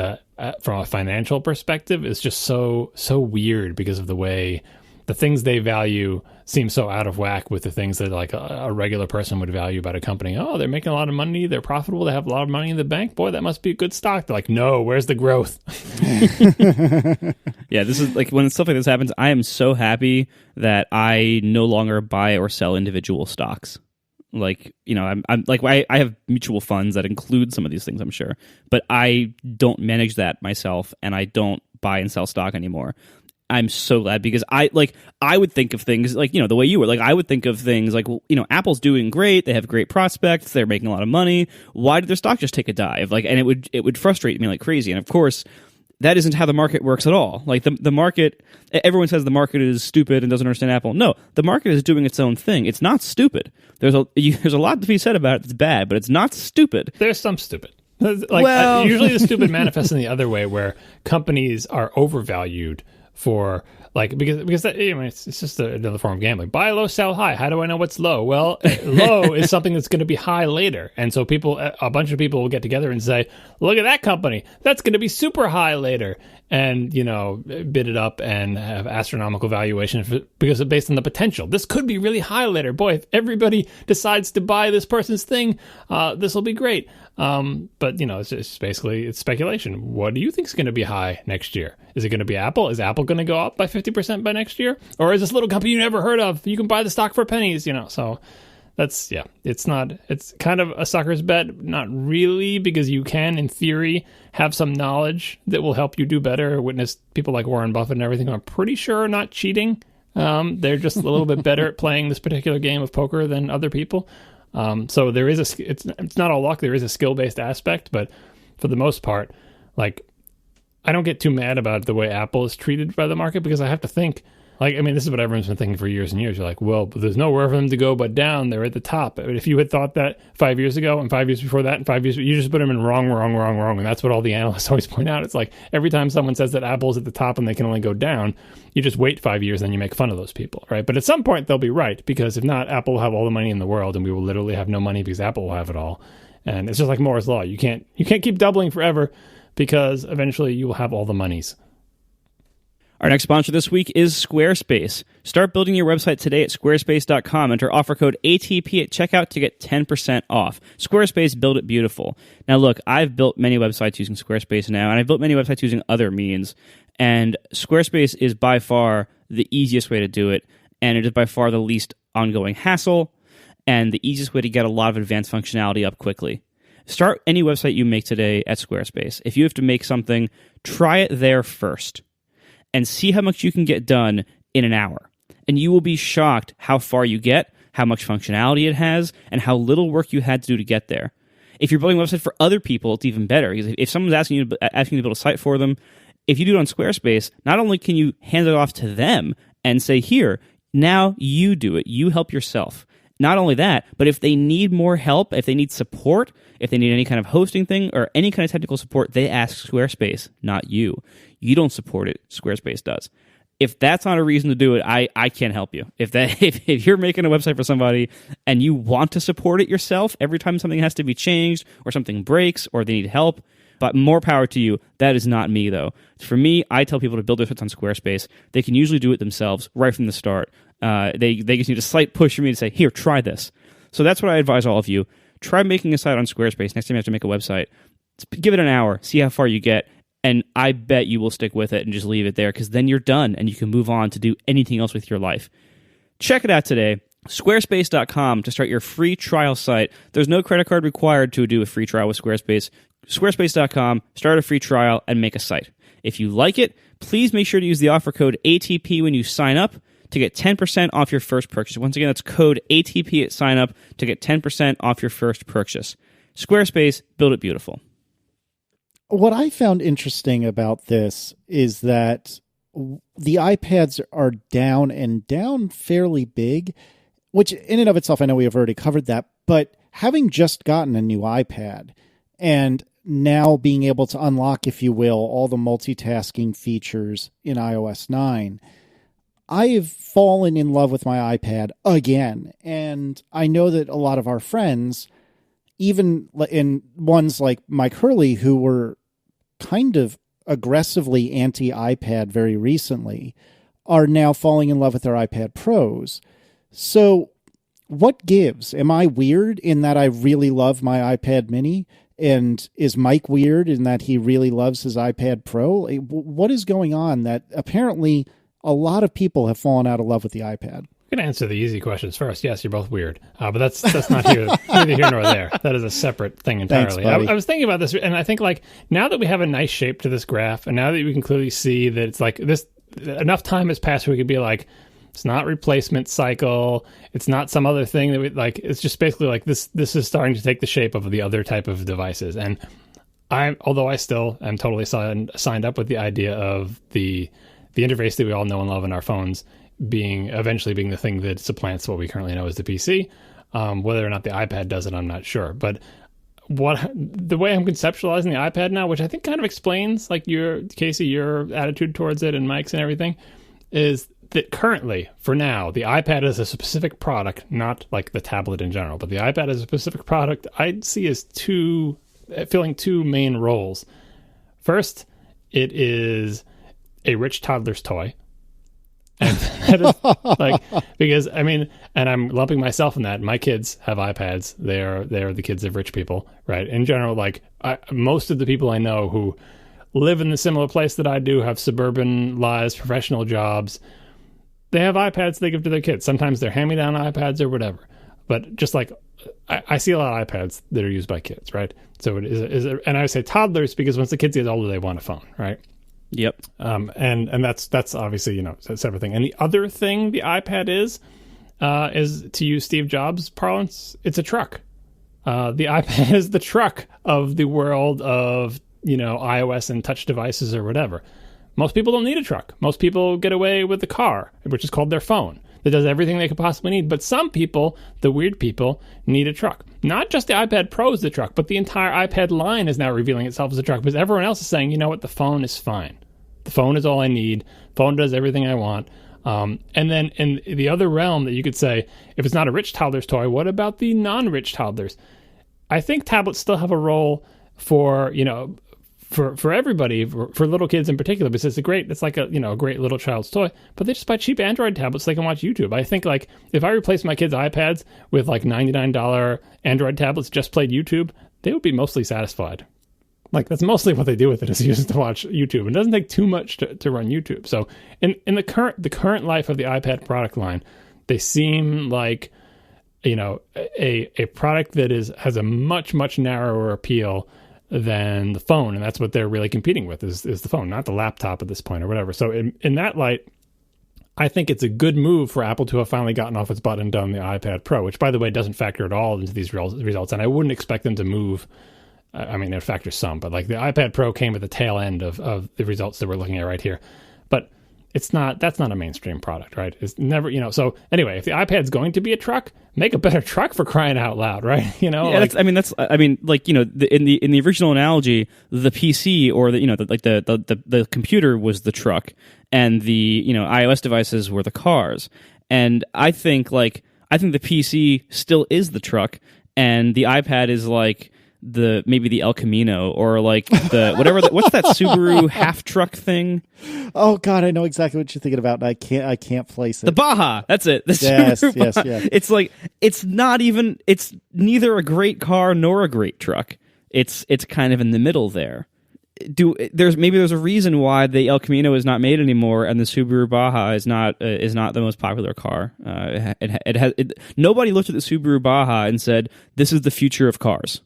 from a financial perspective is just so weird because of the way the things they value seem so out of whack with the things that like a regular person would value about a company. Oh, they're making a lot of money, they're profitable, they have a lot of money in the bank. Boy, that must be a good stock. They're like, no, where's the growth? Yeah, this is like when stuff like this happens, I am so happy that I no longer buy or sell individual stocks. Like, you know, I'm like, I have mutual funds that include some of these things, I'm sure, but I don't manage that myself, and I don't buy and sell stock anymore. I'm so glad, because I would think of things like, you know, the way you were, like, I would think of things like, well, you know, Apple's doing great, they have great prospects, they're making a lot of money. Why did their stock just take a dive? Like, and it would frustrate me like crazy. And of course, that isn't how the market works at all. Like the market, everyone says the market is stupid and doesn't understand Apple. No, the market is doing its own thing. It's not stupid. There's a lot to be said about it that's bad, but it's not stupid. There's some stupid. Like, usually the stupid manifests in the other way, where companies are overvalued for, like, because that, you know, it's just another form of gambling. Buy low, sell high. How do I know what's low? Well, low is something that's going to be high later, and so a bunch of people will get together and say, "Look at that company. That's going to be super high later," and, you know, bid it up and have astronomical valuation because it's based on the potential. This could be really high later. Boy, if everybody decides to buy this person's thing, this will be great. But, you know, it's basically, it's speculation. What do you think is going to be high next year? Is it going to be Apple? Is Apple going to go up by 50% by next year? Or is this little company you never heard of? You can buy the stock for pennies, you know? So that's, yeah, it's kind of a sucker's bet. Not really, because you can, in theory, have some knowledge that will help you do better. Witness people like Warren Buffett and everything, I'm pretty sure are not cheating. They're just a little bit better at playing this particular game of poker than other people. So there is it's not all luck. There is a skill-based aspect, but for the most part, like, I don't get too mad about the way Apple is treated by the market, because I have to think, like, I mean, this is what everyone's been thinking for years and years. You're like, well, there's nowhere for them to go but down. They're at the top. But if you had thought that 5 years ago, and 5 years before that, and 5 years, you just put them in wrong. And that's what all the analysts always point out. It's like, every time someone says that Apple's at the top and they can only go down, you just wait 5 years and you make fun of those people, right? But at some point they'll be right, because if not, Apple will have all the money in the world, and we will literally have no money because Apple will have it all. And it's just like Moore's Law. You can't keep doubling forever, because eventually you will have all the monies. Our next sponsor this week is Squarespace. Start building your website today at squarespace.com. Enter offer code ATP at checkout to get 10% off. Squarespace, build it beautiful. Now look, I've built many websites using Squarespace now, and I've built many websites using other means, and Squarespace is by far the easiest way to do it, and it is by far the least ongoing hassle, and the easiest way to get a lot of advanced functionality up quickly. Start any website you make today at Squarespace. If you have to make something, try it there first and see how much you can get done in an hour. And you will be shocked how far you get, how much functionality it has, and how little work you had to do to get there. If you're building a website for other people, it's even better. Because if someone's asking you to build a site for them, if you do it on Squarespace, not only can you hand it off to them and say, here, now you do it. You help yourself. Not only that, but if they need more help, if they need support, if they need any kind of hosting thing or any kind of technical support, they ask Squarespace, not you. You don't support it, Squarespace does. If that's not a reason to do it, I can't help you. If you're making a website for somebody and you want to support it yourself every time something has to be changed or something breaks or they need help, but more power to you. That is not me, though. For me, I tell people to build their sites on Squarespace. They can usually do it themselves right from the start. They just need a slight push for me to say, here, try this. So that's what I advise all of you. Try making a site on Squarespace. Next time you have to make a website, give it an hour, see how far you get, and I bet you will stick with it and just leave it there, because then you're done and you can move on to do anything else with your life. Check it out today. Squarespace.com to start your free trial site. There's no credit card required to do a free trial with Squarespace. Squarespace.com, start a free trial, and make a site. If you like it, please make sure to use the offer code ATP when you sign up to get 10% off your first purchase. Once again, that's code ATP at sign up to get 10% off your first purchase. Squarespace, build it beautiful. What I found interesting about this is that the iPads are down, and down fairly big, which in and of itself, I know we have already covered that, but having just gotten a new iPad and now being able to unlock, if you will, all the multitasking features in iOS 9, I have fallen in love with my iPad again. And I know that a lot of our friends, even in ones like Mike Hurley, who were kind of aggressively anti-iPad very recently, are now falling in love with their iPad Pros. So what gives? Am I weird in that I really love my iPad mini? And is Mike weird in that he really loves his iPad Pro? What is going on that apparently a lot of people have fallen out of love with the iPad? I'm going to answer the easy questions first. Yes, you're both weird, but that's not neither here nor there. That is a separate thing entirely. Thanks, I was thinking about this, and I think like now that we have a nice shape to this graph, and now that we can clearly see that it's like this, enough time has passed where we could be like, it's not replacement cycle, it's not some other thing that we like. It's just basically like this is starting to take the shape of the other type of devices, and although I still am totally signed up with the idea of the interface that we all know and love in our phones eventually being the thing that supplants what we currently know as the PC. Whether or not the iPad does it, I'm not sure. But the way I'm conceptualizing the iPad now, which I think kind of explains like your attitude towards it and Mike's and everything, is that currently, for now, the iPad is a specific product, not like the tablet in general, but the iPad is a specific product I see as filling two main roles. First, it is a rich toddler's toy. And that is like, because I mean, and I'm lumping myself in that. My kids have iPads. They are the kids of rich people, right? In general, like most of the people I know who live in the similar place that I do, have suburban lives, professional jobs, they have iPads they give to their kids. Sometimes they're hand-me-down iPads or whatever. But just like, I see a lot of iPads that are used by kids, right? So it is and I say toddlers because once the kids get older, they want a phone, right? Yep. And that's obviously, a separate thing. And the other thing the iPad is to use Steve Jobs' parlance, it's a truck. The iPad is the truck of the world of, iOS and touch devices or whatever. Most people don't need a truck. Most people get away with the car, which is called their phone. That does everything they could possibly need. But some people, the weird people, need a truck. Not just the iPad Pro is the truck, but the entire iPad line is now revealing itself as a truck because everyone else is saying, you know what, the phone is fine. The phone is all I need. Phone does everything I want. And then in the other realm that you could say, if it's not a rich toddler's toy, what about the non-rich toddlers? I think tablets still have a role for, for everybody, for little kids in particular, because it's like a great little child's toy, but they just buy cheap Android tablets so they can watch YouTube. I think like if I replaced my kids' iPads with like $99 Android tablets just played YouTube, they would be mostly satisfied. Like that's mostly what they do with it is use it to watch YouTube. It doesn't take too much to run YouTube. So in the current life of the iPad product line, they seem like a product that has a much, much narrower appeal than the phone, and that's what they're really competing with is the phone, not the laptop at this point or whatever. So in that light, I think it's a good move for Apple to have finally gotten off its butt and done the iPad Pro, which by the way doesn't factor at all into these results, and I wouldn't expect them to move. I mean, it factors some, but like the iPad Pro came at the tail end of the results that we're looking at right here. But that's not a mainstream product, right? It's never, so anyway, if the iPad's going to be a truck, make a better truck for crying out loud, right? Yeah, like, in the original analogy, the PC or the computer was the truck and the, iOS devices were the cars. And I think the PC still is the truck and the iPad is like maybe the El Camino or like the whatever what's that Subaru half truck thing? Oh God, I know exactly what you're thinking about. I can't place it. The Baja, that's it. The yes, Subaru yes, Baja. yeah. It's like it's neither a great car nor a great truck. It's kind of in the middle there. There's a reason why the El Camino is not made anymore and the Subaru Baja is not the most popular car. Nobody looked at the Subaru Baja and said this is the future of cars.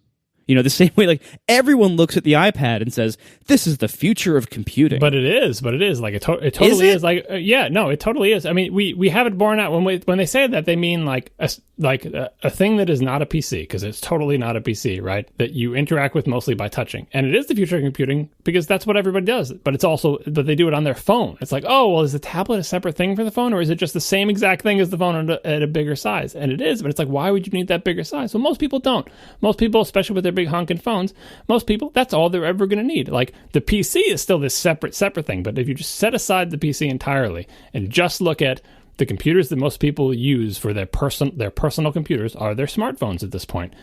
The same way, like, everyone looks at the iPad and says, this is the future of computing. But it is. Like, it totally is. Like, yeah, no, it totally is. I mean, we have it borne out. When they say that, they mean, like a thing that is not a PC, because it's totally not a PC, right? That you interact with mostly by touching. And it is the future of computing, because that's what everybody does. But but they do it on their phone. It's like, oh, well, is the tablet a separate thing for the phone? Or is it just the same exact thing as the phone at a bigger size? And it is, but it's like, why would you need that bigger size? Well, most people don't. Most people, especially with their big honking phones, most people, that's all they're ever going to need. Like, the PC is still this separate thing, but if you just set aside the PC entirely and just look at the computers that most people use for their personal computers are their smartphones at this point.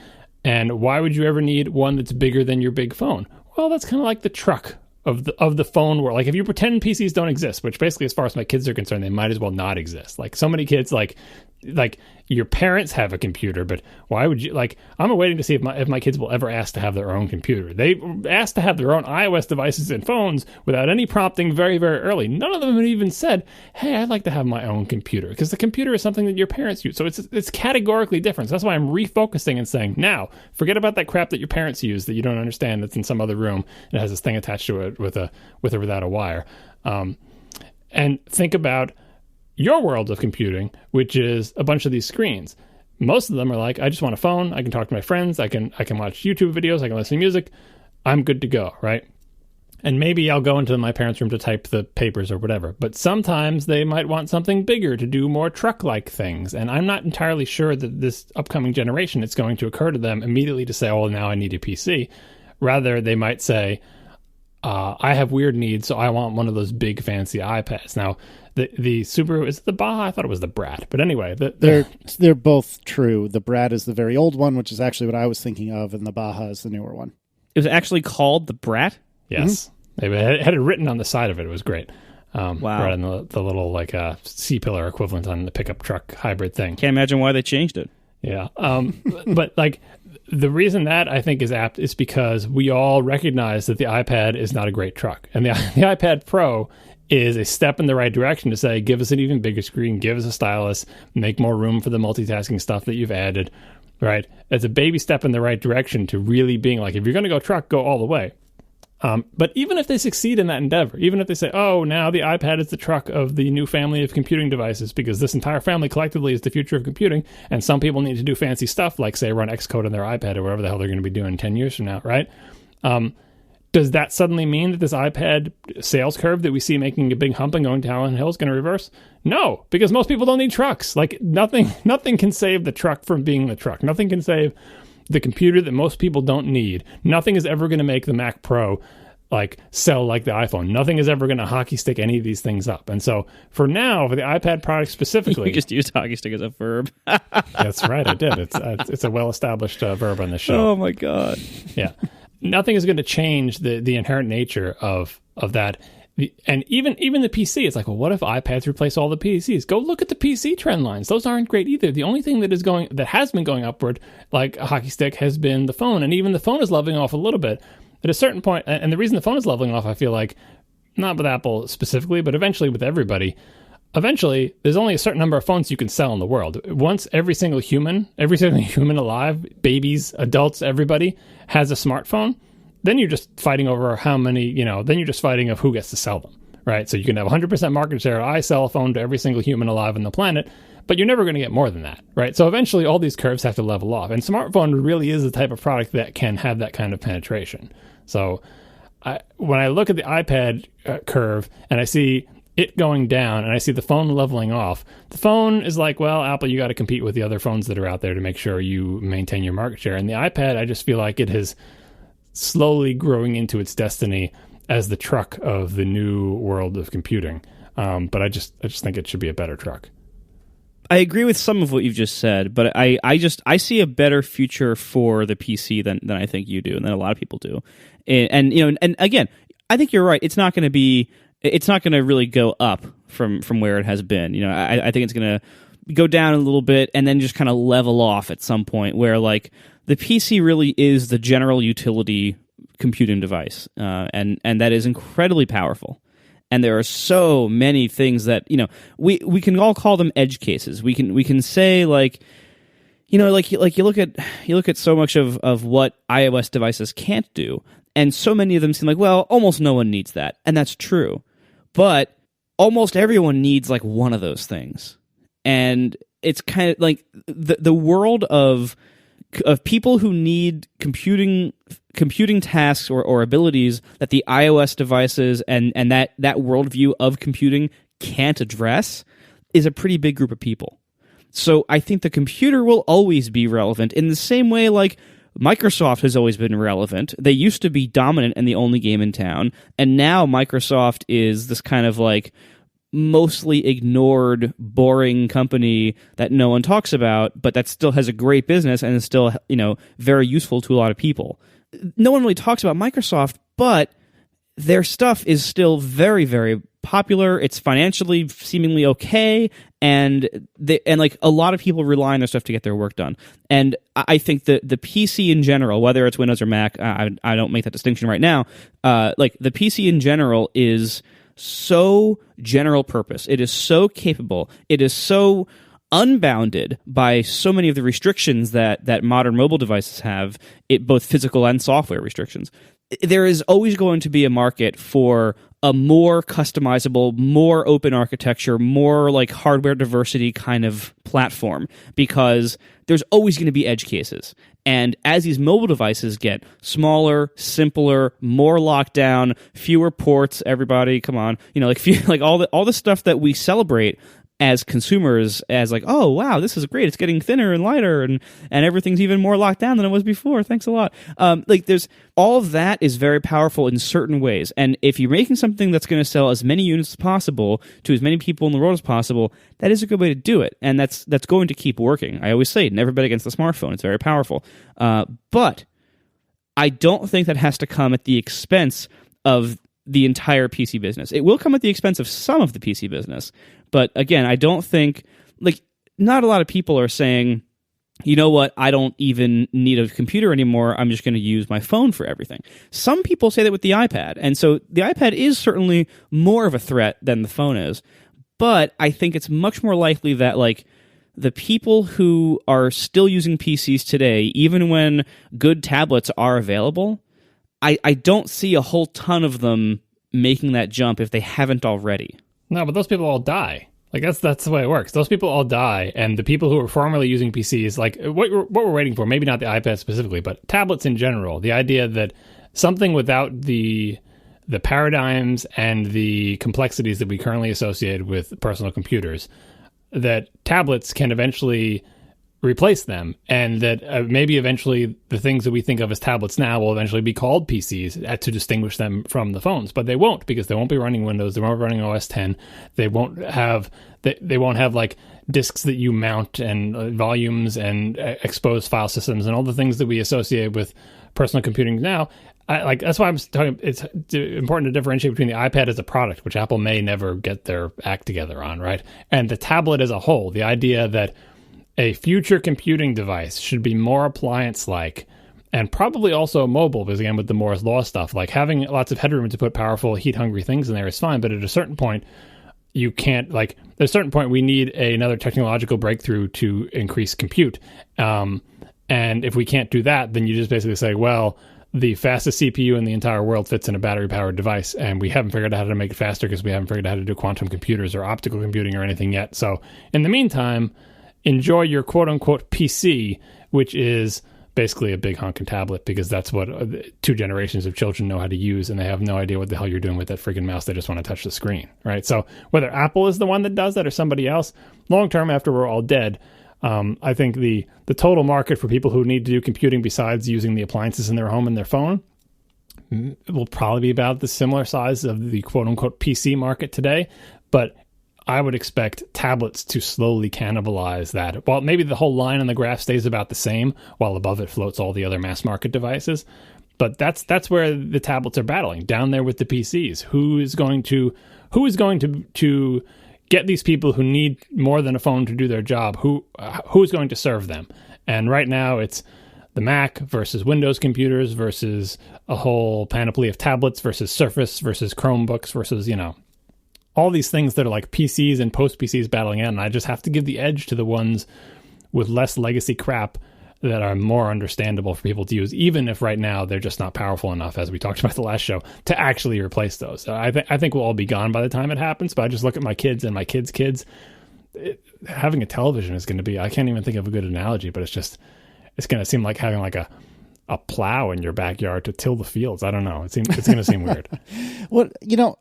And why would you ever need one that's bigger than your big phone? Well, that's kind of like the truck of the phone world. Like if you pretend PCs don't exist, which basically as far as my kids are concerned, they might as well not exist. Like so many kids like your parents have a computer, but why would you like? I'm waiting to see if my kids will ever ask to have their own computer. They asked to have their own iOS devices and phones without any prompting very, very early. None of them had even said, "Hey, I'd like to have my own computer," because the computer is something that your parents use. So it's categorically different. So that's why I'm refocusing and saying, now forget about that crap that your parents use that you don't understand. That's in some other room and has this thing attached to it with or without a wire, and think about your world of computing, which is a bunch of these screens. Most of them are like, I just want a phone. I can talk to my friends. I can watch YouTube videos. I can listen to music. I'm good to go, right? And maybe I'll go into my parents' room to type the papers or whatever. But sometimes they might want something bigger to do more truck-like things. And I'm not entirely sure that this upcoming generation, it's going to occur to them immediately to say, oh, now I need a PC. Rather, they might say, I have weird needs, so I want one of those big fancy iPads. Now, the Subaru, is it the Baja? I thought it was the Brat. But anyway, they're both true. The Brat is the very old one, which is actually what I was thinking of, and the Baja is the newer one. It was actually called the Brat? Yes. Mm-hmm. They had it written on the side of it. It was great. Wow. Right on the little like C-pillar equivalent on the pickup truck hybrid thing. Can't imagine why they changed it. Yeah. But like the reason that I think is apt is because we all recognize that the iPad is not a great truck. And the iPad Pro is a step in the right direction to say, give us an even bigger screen, give us a stylus, make more room for the multitasking stuff that you've added, right? It's a baby step in the right direction to really being like, if you're going to go truck, go all the way. But even if they succeed in that endeavor, even if they say, oh, now the iPad is the truck of the new family of computing devices because this entire family collectively is the future of computing, and some people need to do fancy stuff like, say, run Xcode on their iPad or whatever the hell they're going to be doing 10 years from now, right? Does that suddenly mean that this iPad sales curve that we see making a big hump and going downhill is going to reverse? No, because most people don't need trucks. Like nothing can save the truck from being the truck. Nothing can save the computer that most people don't need. Nothing is ever going to make the Mac Pro like sell like the iPhone. Nothing is ever going to hockey stick any of these things up. And so for now, for the iPad product specifically, you just used hockey stick as a verb. That's right, I did. It's a well-established verb on the show. Oh my god. Yeah. Nothing is going to change the inherent nature of that. And even the PC, it's like, well, what if iPads replace all the PCs? Go look at the PC trend lines. Those aren't great either. The only thing that has been going upward, like a hockey stick, has been the phone. And even the phone is leveling off a little bit. At a certain point, and the reason the phone is leveling off, I feel like, not with Apple specifically, but eventually with everybody, eventually there's only a certain number of phones you can sell in the world. Once every single human alive, babies, adults, everybody has a smartphone, then you're just fighting over how many, then you're just fighting of who gets to sell them, right? So you can have 100% market share. I sell a phone to every single human alive on the planet, but you're never going to get more than that, right? So eventually all these curves have to level off. And smartphone really is the type of product that can have that kind of penetration. So when I look at the iPad curve and I see it going down and I see the phone leveling off, the phone is like, well, Apple, you got to compete with the other phones that are out there to make sure you maintain your market share. And the iPad, I just feel like it is slowly growing into its destiny as the truck of the new world of computing. But I just think it should be a better truck. I agree with some of what you've just said, but I see a better future for the PC than I think you do, and than a lot of people do. And again, I think you're right. It's not going to really go up from where it has been. I think it's going to go down a little bit and then just kind of level off at some point where like the PC really is the general utility computing device, and that is incredibly powerful. And there are so many things that we can all call them edge cases. We can say like you look at so much of what iOS devices can't do, and so many of them seem like, well, almost no one needs that, and that's true. But almost everyone needs like one of those things, and it's kind of like the world of people who need computing tasks or abilities that the iOS devices and that worldview of computing can't address is a pretty big group of people. So I think the computer will always be relevant in the same way like Microsoft has always been relevant. They used to be dominant and the only game in town, and now Microsoft is this kind of like mostly ignored, boring company that no one talks about, but that still has a great business and is still, very useful to a lot of people. No one really talks about Microsoft, but their stuff is still very, very popular. It's financially seemingly okay, and like a lot of people rely on their stuff to get their work done. And I think that the PC in general, whether it's Windows or Mac, I don't make that distinction right now. Like the PC in general is so general purpose. It is so capable. It is so unbounded by so many of the restrictions that modern mobile devices have, both physical and software restrictions. There is always going to be a market for a more customizable, more open architecture, more like hardware diversity kind of platform, because there's always going to be edge cases. And as these mobile devices get smaller, simpler, more locked down, fewer ports, everybody, come on, like all the stuff that we celebrate as consumers, as like, oh wow, this is great, it's getting thinner and lighter, and everything's even more locked down than it was before, thanks a lot. Like there's all of that is very powerful in certain ways, and if you're making something that's going to sell as many units as possible to as many people in the world as possible, that is a good way to do it, and that's going to keep working. I always say, never bet against the smartphone, it's very powerful. But I don't think that has to come at the expense of the entire PC business. It will come at the expense of some of the PC business. But again, I don't think, like, not a lot of people are saying, you know what, I don't even need a computer anymore, I'm just going to use my phone for everything. Some people say that with the iPad, and so the iPad is certainly more of a threat than the phone is. But I think it's much more likely that, like, the people who are still using PCs today, even when good tablets are available, I don't see a whole ton of them making that jump if they haven't already. No, but those people all die. Like that's the way it works. Those people all die, and the people who were formerly using PCs, like what we're waiting for, maybe not the iPad specifically, but tablets in general. The idea that something without the paradigms and the complexities that we currently associate with personal computers, that tablets can eventually replace them, and that maybe eventually the things that we think of as tablets now will eventually be called PCs to distinguish them from the phones. But they won't, because they won't be running Windows, they won't be running OS X, they won't have like disks that you mount and volumes and exposed file systems and all the things that we associate with personal computing now. That's why I'm talking. It's important to differentiate between the iPad as a product, which Apple may never get their act together on, right, and the tablet as a whole. The idea that a future computing device should be more appliance-like, and probably also mobile, because again, with the Moore's Law stuff, like having lots of headroom to put powerful, heat-hungry things in there is fine, but at a certain point, you can't, like, at a certain point, we need another technological breakthrough to increase compute. And if we can't do that, then you just basically say, well, the fastest CPU in the entire world fits in a battery-powered device, and we haven't figured out how to make it faster because we haven't figured out how to do quantum computers or optical computing or anything yet. So in the meantime, enjoy your quote-unquote PC, which is basically a big honking tablet, because that's what 2 generations of children know how to use, and they have no idea what the hell you're doing with that freaking mouse. They just want to touch the screen, right? So whether Apple is the one that does that or somebody else, long-term, after we're all dead, I think the total market for people who need to do computing besides using the appliances in their home and their phone will probably be about the similar size of the quote-unquote PC market today, but I would expect tablets to slowly cannibalize that. Well, maybe the whole line on the graph stays about the same, while above it floats all the other mass market devices. But that's where the tablets are battling, down there with the PCs. Who is going to get these people who need more than a phone to do their job? Who is going to serve them? And right now, it's the Mac versus Windows computers versus a whole panoply of tablets versus Surface versus Chromebooks versus, all these things that are like PCs and post-PCs battling out, and I just have to give the edge to the ones with less legacy crap that are more understandable for people to use, even if right now they're just not powerful enough, as we talked about the last show, to actually replace those. So I think we'll all be gone by the time it happens, but I just look at my kids and my kids' kids. Having a television is going to be, I can't even think of a good analogy, but it's going to seem like having like a plow in your backyard to till the fields. I don't know. It's going to seem weird. Well,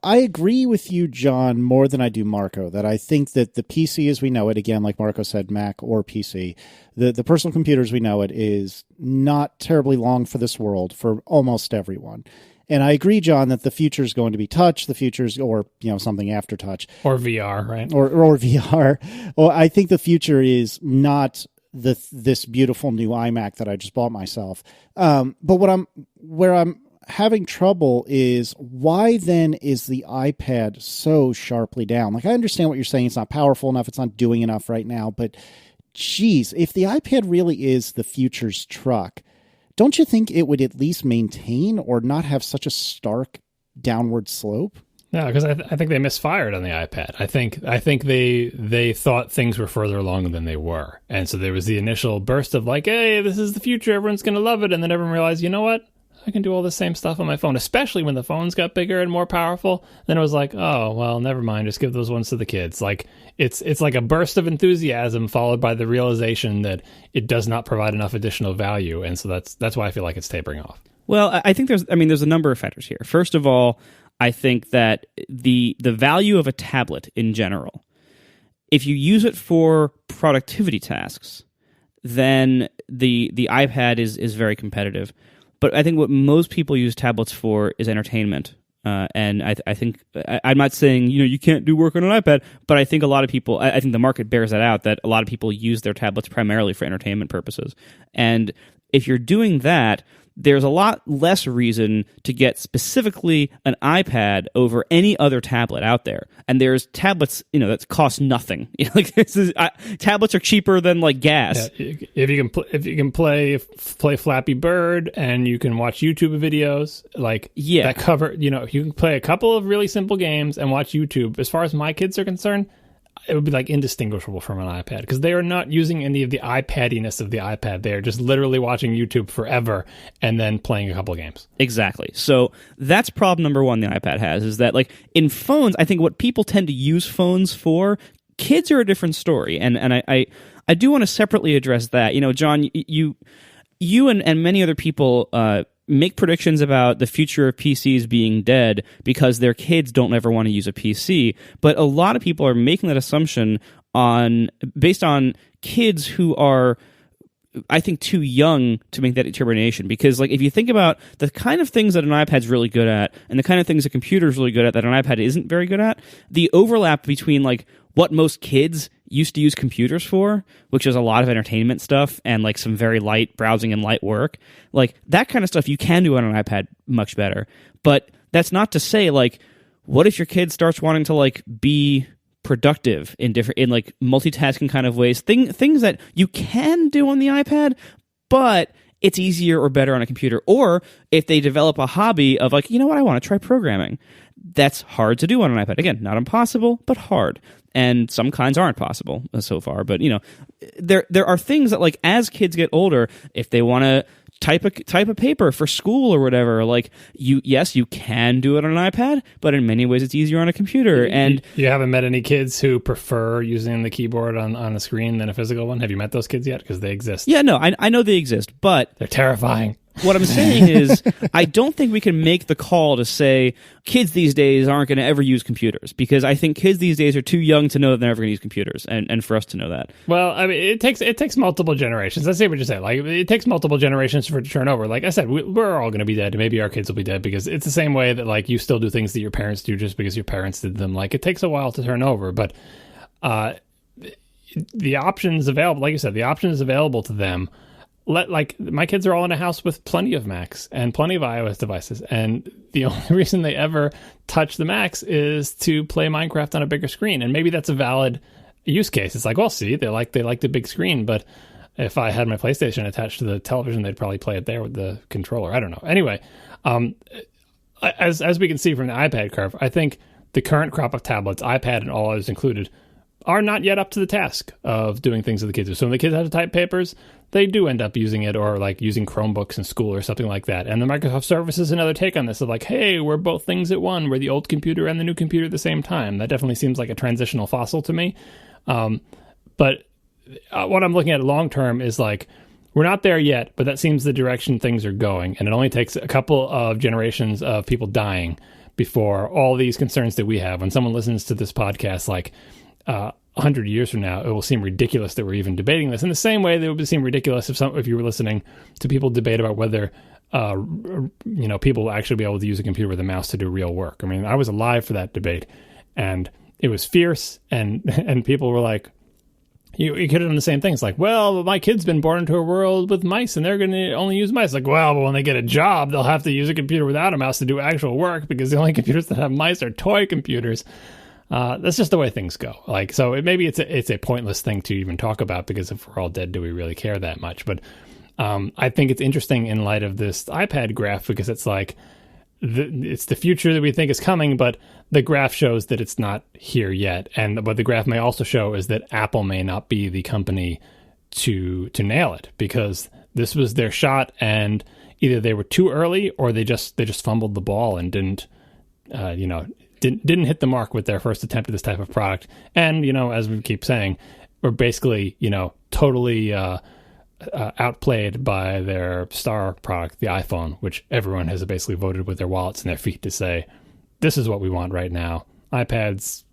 I agree with you, John, more than I do Marco, that I think that the PC as we know it, again, like Marco said, Mac or PC, the personal computer as we know it is not terribly long for this world for almost everyone. And I agree, John, that the future is going to be touch, or something after touch. Or VR, right? Or VR. Well, I think the future is not this beautiful new iMac that I just bought myself. But where I'm having trouble is, why then is the iPad so sharply down? Like, I understand what you're saying. It's not powerful enough. It's not doing enough right now. But geez, if the iPad really is the future's truck, don't you think it would at least maintain or not have such a stark downward slope? No, because I think they misfired on the iPad. I think they thought things were further along than they were. And so there was the initial burst of like, hey, this is the future. Everyone's going to love it. And then everyone realized, you know what? I can do all the same stuff on my phone, especially when the phones got bigger and more powerful. Then it was like, oh, well, never mind. Just give those ones to the kids. Like it's like a burst of enthusiasm followed by the realization that it does not provide enough additional value. And so that's why I feel like it's tapering off. Well, I think there's a number of factors here. First of all, I think that the value of a tablet in general, if you use it for productivity tasks, then the iPad is very competitive. But I think what most people use tablets for is entertainment. And I think I'm not saying you can't do work on an iPad, but I think a lot of people, I think the market bears that out, that a lot of people use their tablets primarily for entertainment purposes. And if you're doing that, there's a lot less reason to get specifically an iPad over any other tablet out there. And there's tablets, that cost nothing. Tablets are cheaper than like gas. Yeah, if you can play Flappy Bird and you can watch YouTube videos, that cover, you can play a couple of really simple games and watch YouTube. As far as my kids are concerned, it would be like indistinguishable from an iPad because they are not using any of the iPadiness of the iPad. They are just literally watching YouTube forever and then playing a couple of games. Exactly. So that's problem number one the iPad has, is that like in phones, I think what people tend to use phones for, kids are a different story. And I do want to separately address that. John, you and many other people make predictions about the future of PCs being dead because their kids don't ever want to use a PC. But a lot of people are making that assumption based on kids who are, I think, too young to make that determination. Because if you think about the kind of things that an iPad's really good at and the kind of things a computer's really good at that an iPad isn't very good at, the overlap between what most kids used to use computers for, which is a lot of entertainment stuff and some very light browsing and light work, that kind of stuff you can do on an iPad much better. But that's not to say what if your kid starts wanting to be productive in multitasking kind of ways, things that you can do on the iPad, but it's easier or better on a computer. Or if they develop a hobby of I want to try programming. That's hard to do on an iPad. Again, not impossible, but hard. And some kinds aren't possible so far. But there are things that as kids get older, if they want to type a paper for school or whatever, you can do it on an iPad, but in many ways it's easier on a computer. And you haven't met any kids who prefer using the keyboard on a screen than a physical one? Have you met those kids yet? Because they exist. Yeah, no, I know they exist, but they're terrifying. What I'm saying is, I don't think we can make the call to say kids these days aren't going to ever use computers, because I think kids these days are too young to know that they're never going to use computers, and for us to know that. Well, I mean, it takes multiple generations. Let's say what you say. It takes multiple generations for it to turn over. Like I said, we're all going to be dead. Maybe our kids will be dead, because it's the same way that you still do things that your parents do just because your parents did them. It takes a while to turn over, but the options available, like you said, the options available to them. My kids are all in a house with plenty of Macs and plenty of iOS devices, and the only reason they ever touch the Macs is to play Minecraft on a bigger screen. And maybe that's a valid use case. It's well, see, they like the big screen, but if I had my PlayStation attached to the television, they'd probably play it there with the controller. I don't know. Anyway, as we can see from the iPad curve, I think the current crop of tablets, iPad and all others included, are not yet up to the task of doing things that the kids do. So when the kids have to type papers, they do end up using it, or using Chromebooks in school or something like that. And the Microsoft Surface is another take on this of hey, we're both things at one. We're the old computer and the new computer at the same time. That definitely seems like a transitional fossil to me. But what I'm looking at long term is we're not there yet, but that seems the direction things are going. And it only takes a couple of generations of people dying before all these concerns that we have. When someone listens to this podcast, 100 years from now, it will seem ridiculous that we're even debating this. In the same way that it would seem ridiculous if you were listening to people debate about whether people will actually be able to use a computer with a mouse to do real work. I mean, I was alive for that debate, and it was fierce, and people were You could have done the same thing. It's like, well, my kid's been born into a world with mice, and they're going to only use mice. Like, well, but when they get a job, they'll have to use a computer without a mouse to do actual work because the only computers that have mice are toy computers. That's just the way things go. Like, so maybe it's a pointless thing to even talk about because if we're all dead, do we really care that much? But I think it's interesting in light of this iPad graph because it's like it's the future that we think is coming, but the graph shows that it's not here yet. And what the graph may also show is that Apple may not be the company to nail it because this was their shot, and either they were too early or they just fumbled the ball and didn't hit the mark with their first attempt at this type of product. And, as we keep saying, we're basically, totally outplayed by their star product, the iPhone, which everyone has basically voted with their wallets and their feet to say, this is what we want right now. iPads,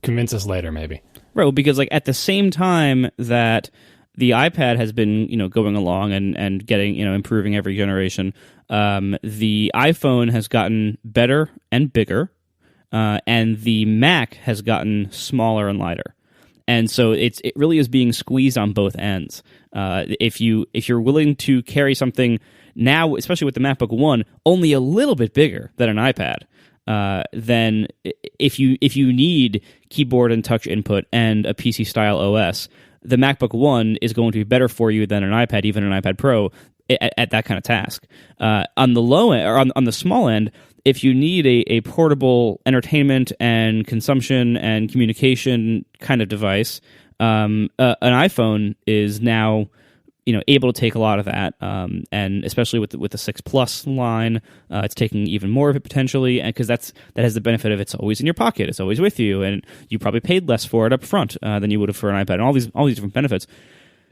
convince us later, maybe. Right, well, because at the same time that the iPad has been, going along and getting, improving every generation, the iPhone has gotten better and bigger. And the Mac has gotten smaller and lighter, and so it really is being squeezed on both ends. If you're willing to carry something now, especially with the MacBook One, only a little bit bigger than an iPad, then if you need keyboard and touch input and a PC style OS, the MacBook One is going to be better for you than an iPad, even an iPad Pro, at that kind of task. On the low end or on the small end, if you need a portable entertainment and consumption and communication kind of device, an iPhone is now able to take a lot of that, and especially with the 6 Plus line, it's taking even more of it potentially, and because that has the benefit of it's always in your pocket, it's always with you, and you probably paid less for it up front than you would have for an iPad, and all these different benefits.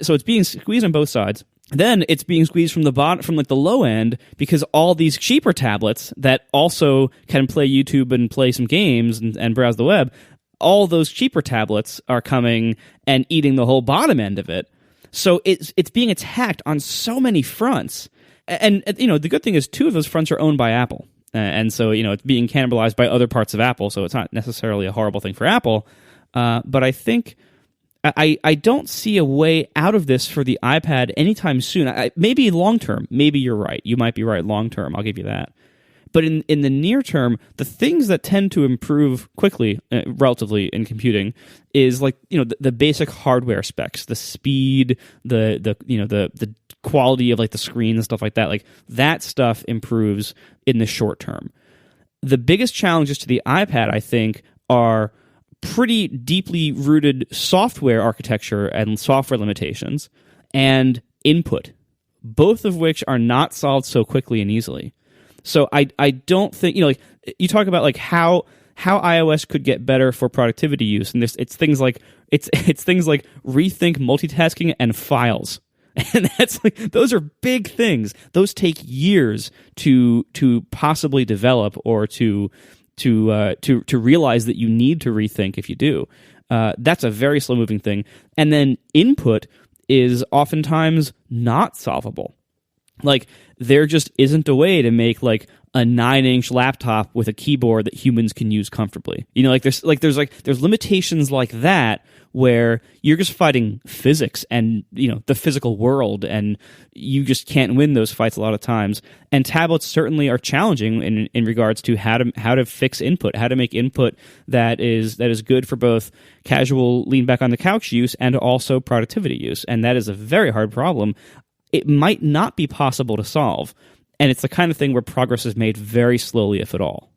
So it's being squeezed on both sides. Then it's being squeezed from the bottom, from the low end, because all these cheaper tablets that also can play YouTube and play some games and browse the web, all those cheaper tablets are coming and eating the whole bottom end of it. So it's being attacked on so many fronts. And the good thing is 2 of those fronts are owned by Apple. And so, it's being cannibalized by other parts of Apple, so it's not necessarily a horrible thing for Apple. But I think I don't see a way out of this for the iPad anytime soon. Maybe long term. Maybe you're right. You might be right long term. I'll give you that. But in the near term, the things that tend to improve quickly, relatively in computing, is the basic hardware specs, the speed, the quality of the screen and stuff like that. That stuff improves in the short term. The biggest challenges to the iPad, I think, are pretty deeply rooted software architecture and software limitations and input, both of which are not solved so quickly and easily. So I don't think, you talk about how iOS could get better for productivity use, and it's things like rethink multitasking and files. And that's those are big things. Those take years to possibly develop or to realize that you need to rethink if you do. That's a very slow moving thing. And then input is oftentimes not solvable. There just isn't a way to make a 9-inch laptop with a keyboard that humans can use comfortably. There's limitations like that where you're just fighting physics and the physical world, and you just can't win those fights a lot of times. And tablets certainly are challenging in regards to how to fix input, how to make input that is good for both casual lean back on the couch use and also productivity use. And that is a very hard problem. It might not be possible to solve, and it's the kind of thing where progress is made very slowly, if at all.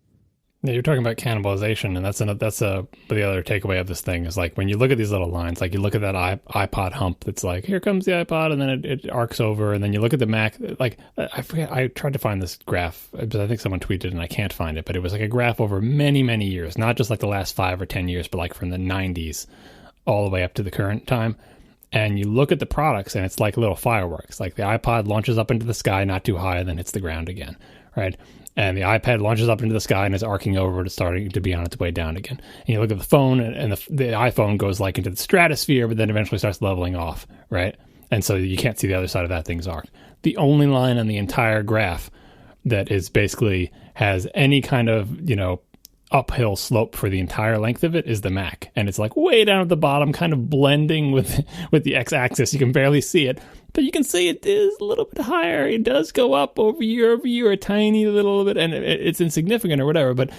Yeah, you're talking about cannibalization, and that's the other takeaway of this thing is when you look at these little lines, you look at that iPod hump that's here comes the iPod, and then it arcs over, and then you look at the Mac. I forget, I tried to find this graph, but I think someone tweeted and I can't find it, but it was a graph over many, many years, not just the last 5 or 10 years, but from the 90s all the way up to the current time. And you look at the products, and it's like little fireworks. The iPod launches up into the sky, not too high, and then hits the ground again, right? And the iPad launches up into the sky and is arcing over to starting to be on its way down again. And you look at the phone, and the iPhone goes into the stratosphere, but then eventually starts leveling off, right? And so you can't see the other side of that thing's arc. The only line on the entire graph that is basically has any kind of, uphill slope for the entire length of it is the Mac, and it's like way down at the bottom, kind of blending with the x-axis. You can barely see it, but you can see it is a little bit higher. It does go up over year, a tiny little bit, and it's insignificant or whatever. But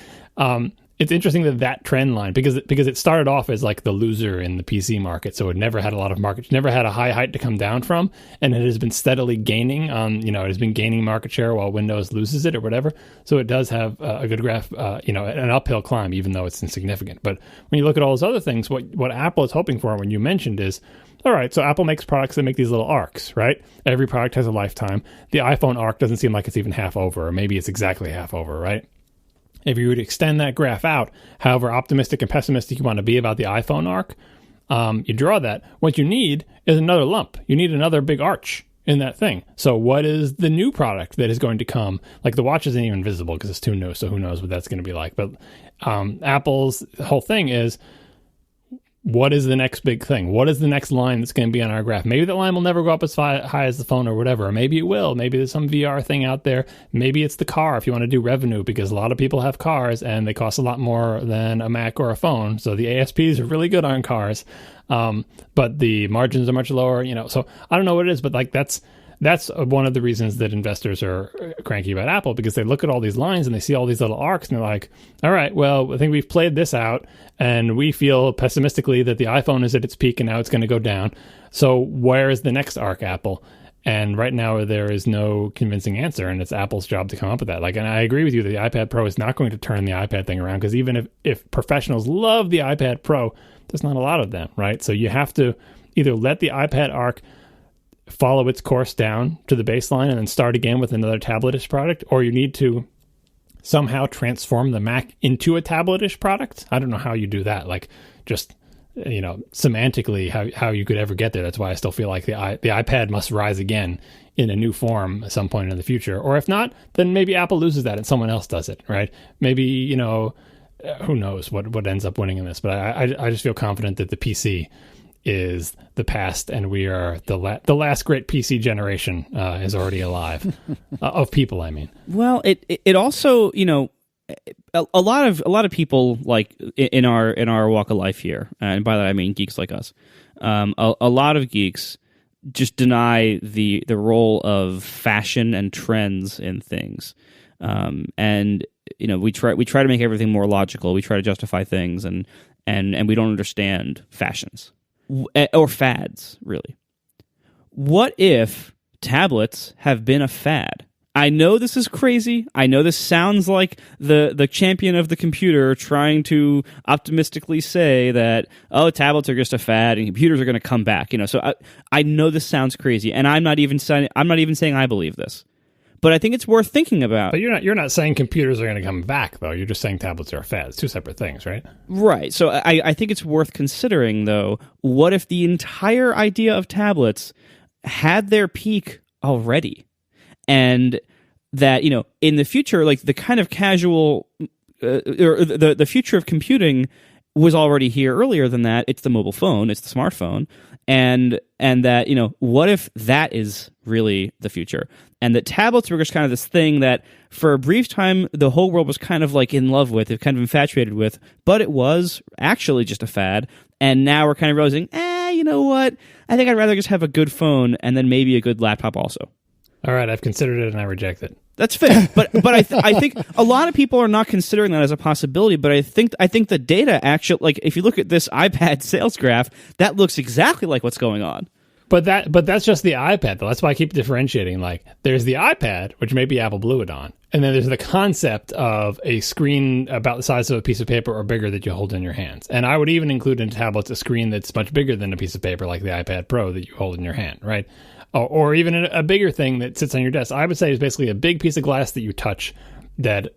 it's interesting that trend line, because it started off as like the loser in the PC market, so it never had a lot of market, never had a high height to come down from, and it has been steadily gaining. It has been gaining market share while Windows loses it or whatever. So it does have a good graph, an uphill climb, even though it's insignificant. But when you look at all those other things, what Apple is hoping for, when you mentioned, is, all right, so Apple makes products that make these little arcs, right? Every product has a lifetime. The iPhone arc doesn't seem like it's even half over, or maybe it's exactly half over, right? If you would extend that graph out, however optimistic and pessimistic you want to be about the iPhone arc, you draw that. What you need is another lump. You need another big arch in that thing. So what is the new product that is going to come? Like, the watch isn't even visible because it's too new, so who knows what that's going to be like. But Apple's whole thing is, what is the next big thing? What is the next line that's going to be on our graph? Maybe that line will never go up as high as the phone or whatever. Or maybe it will. Maybe there's some VR thing out there. Maybe it's the car if you want to do revenue, because a lot of people have cars and they cost a lot more than a Mac or a phone. So the ASPs are really good on cars, but the margins are much lower. So I don't know what it is, but like that's one of the reasons that investors are cranky about Apple, because they look at all these lines and they see all these little arcs and they're like, all right, well, I think we've played this out and we feel pessimistically that the iPhone is at its peak and now it's going to go down. So where is the next arc, Apple? And right now there is no convincing answer, and it's Apple's job to come up with that. And I agree with you that the iPad Pro is not going to turn the iPad thing around, because even if professionals love the iPad Pro, there's not a lot of them, right? So you have to either let the iPad arc follow its course down to the baseline and then start again with another tabletish product, or you need to somehow transform the Mac into a tabletish product. I don't know how you do that, like just semantically how you could ever get there. That's why I still feel like the iPad must rise again in a new form at some point in the future. Or if not, then maybe Apple loses that and someone else does it, right? Maybe, who knows what ends up winning in this, but I just feel confident that the PC is the past, and we are the last great PC generation is already alive of people. I mean, well, it also, a lot of people, like in our walk of life here, and by that I mean geeks like us, a lot of geeks just deny the role of fashion and trends in things, and we try to make everything more logical. We try to justify things, and we don't understand fashions or fads, really. What if tablets have been a fad? I know this is crazy. I know this sounds like the champion of the computer trying to optimistically say that, oh, tablets are just a fad and computers are going to come back. So I know this sounds crazy, and I'm not even saying I believe this. But I think it's worth thinking about. But you're not saying computers are going to come back, though. You're just saying tablets are a fad. It's two separate things, right? Right. So I think it's worth considering, though, what if the entire idea of tablets had their peak already? And that, in the future, like the kind of casual, or the future of computing was already here earlier than that. It's the mobile phone. It's the smartphone. And that, what if that is really the future? And that tablets were just kind of this thing that for a brief time, the whole world was kind of like in love with, kind of infatuated with, but it was actually just a fad. And now we're kind of realizing, you know what? I think I'd rather just have a good phone and then maybe a good laptop also. All right, I've considered it and I reject it. That's fair, but I think a lot of people are not considering that as a possibility. But I think the data actually, like if you look at this iPad sales graph, that looks exactly like what's going on. But that's just the iPad, though. That's why I keep differentiating. Like, there's the iPad, which maybe Apple blew it on, and then there's the concept of a screen about the size of a piece of paper or bigger that you hold in your hands. And I would even include in tablets a screen that's much bigger than a piece of paper, like the iPad Pro that you hold in your hand, right? Or even a bigger thing that sits on your desk. I would say is basically a big piece of glass that you touch that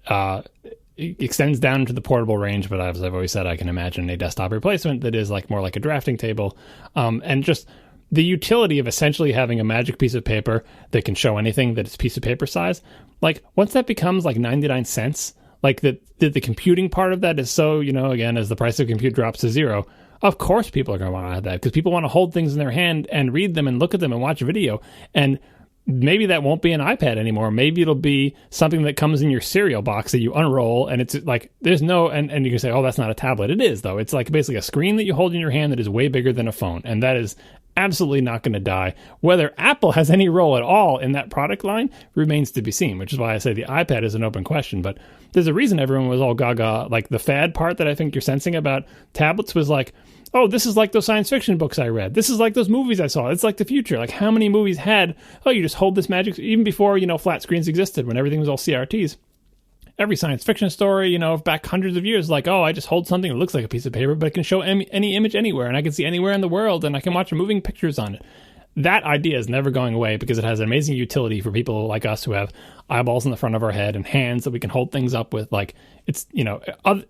extends down into the portable range. But as I've always said, I can imagine a desktop replacement that is more like a drafting table, and just the utility of essentially having a magic piece of paper that can show anything that it's piece of paper size. Like, once that becomes like 99 cents, like the computing part of that is so, again, as the price of compute drops to zero, of course people are going to want to have that, because people want to hold things in their hand and read them and look at them and watch video. And maybe that won't be an iPad anymore. Maybe it'll be something that comes in your cereal box that you unroll, and it's like there's no and you can say, oh, that's not a tablet. It is, though. It's like basically a screen that you hold in your hand that is way bigger than a phone, and that is absolutely not going to die. Whether Apple has any role at all in that product line remains to be seen, which is why I say the iPad is an open question. But there's a reason everyone was all gaga. Like the fad part that I think you're sensing about tablets was like, oh, this is like those science fiction books I read. This is like those movies I saw. It's like the future. Like how many movies had, oh, you just hold this magic, even before, flat screens existed, when everything was all CRTs. Every science fiction story, back hundreds of years, like, oh, I just hold something that looks like a piece of paper, but it can show any image anywhere, and I can see anywhere in the world, and I can watch moving pictures on it. That idea is never going away because it has an amazing utility for people like us who have eyeballs in the front of our head and hands that we can hold things up with. Like, it's,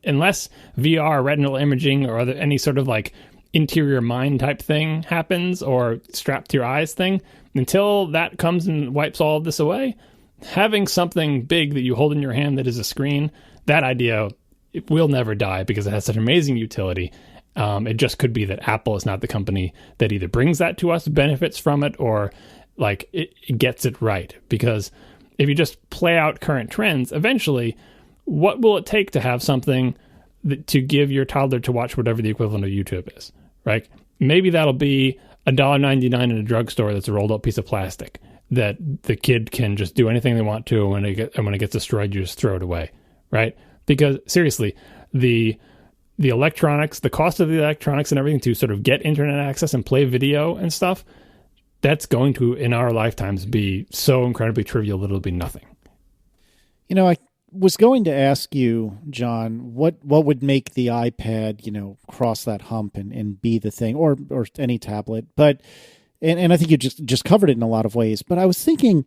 unless VR, retinal imaging, or any sort of like interior mind type thing happens, or strapped to your eyes thing, until that comes and wipes all of this away, having something big that you hold in your hand that is a screen, that idea, it will never die because it has such amazing utility. It just could be that Apple is not the company that either brings that to us, benefits from it, or like it gets it right. Because if you just play out current trends, eventually, what will it take to have something to give your toddler to watch whatever the equivalent of YouTube is, right? Maybe that'll be $1.99 in a drugstore that's a rolled up piece of plastic that the kid can just do anything they want to, and when it gets destroyed, you just throw it away, right? Because seriously, the electronics, the cost of the electronics and everything to sort of get internet access and play video and stuff, that's going to, in our lifetimes, be so incredibly trivial that it'll be nothing. I was going to ask you, John, what would make the iPad, cross that hump and be the thing, or any tablet, but and I think you just covered it in a lot of ways. But I was thinking,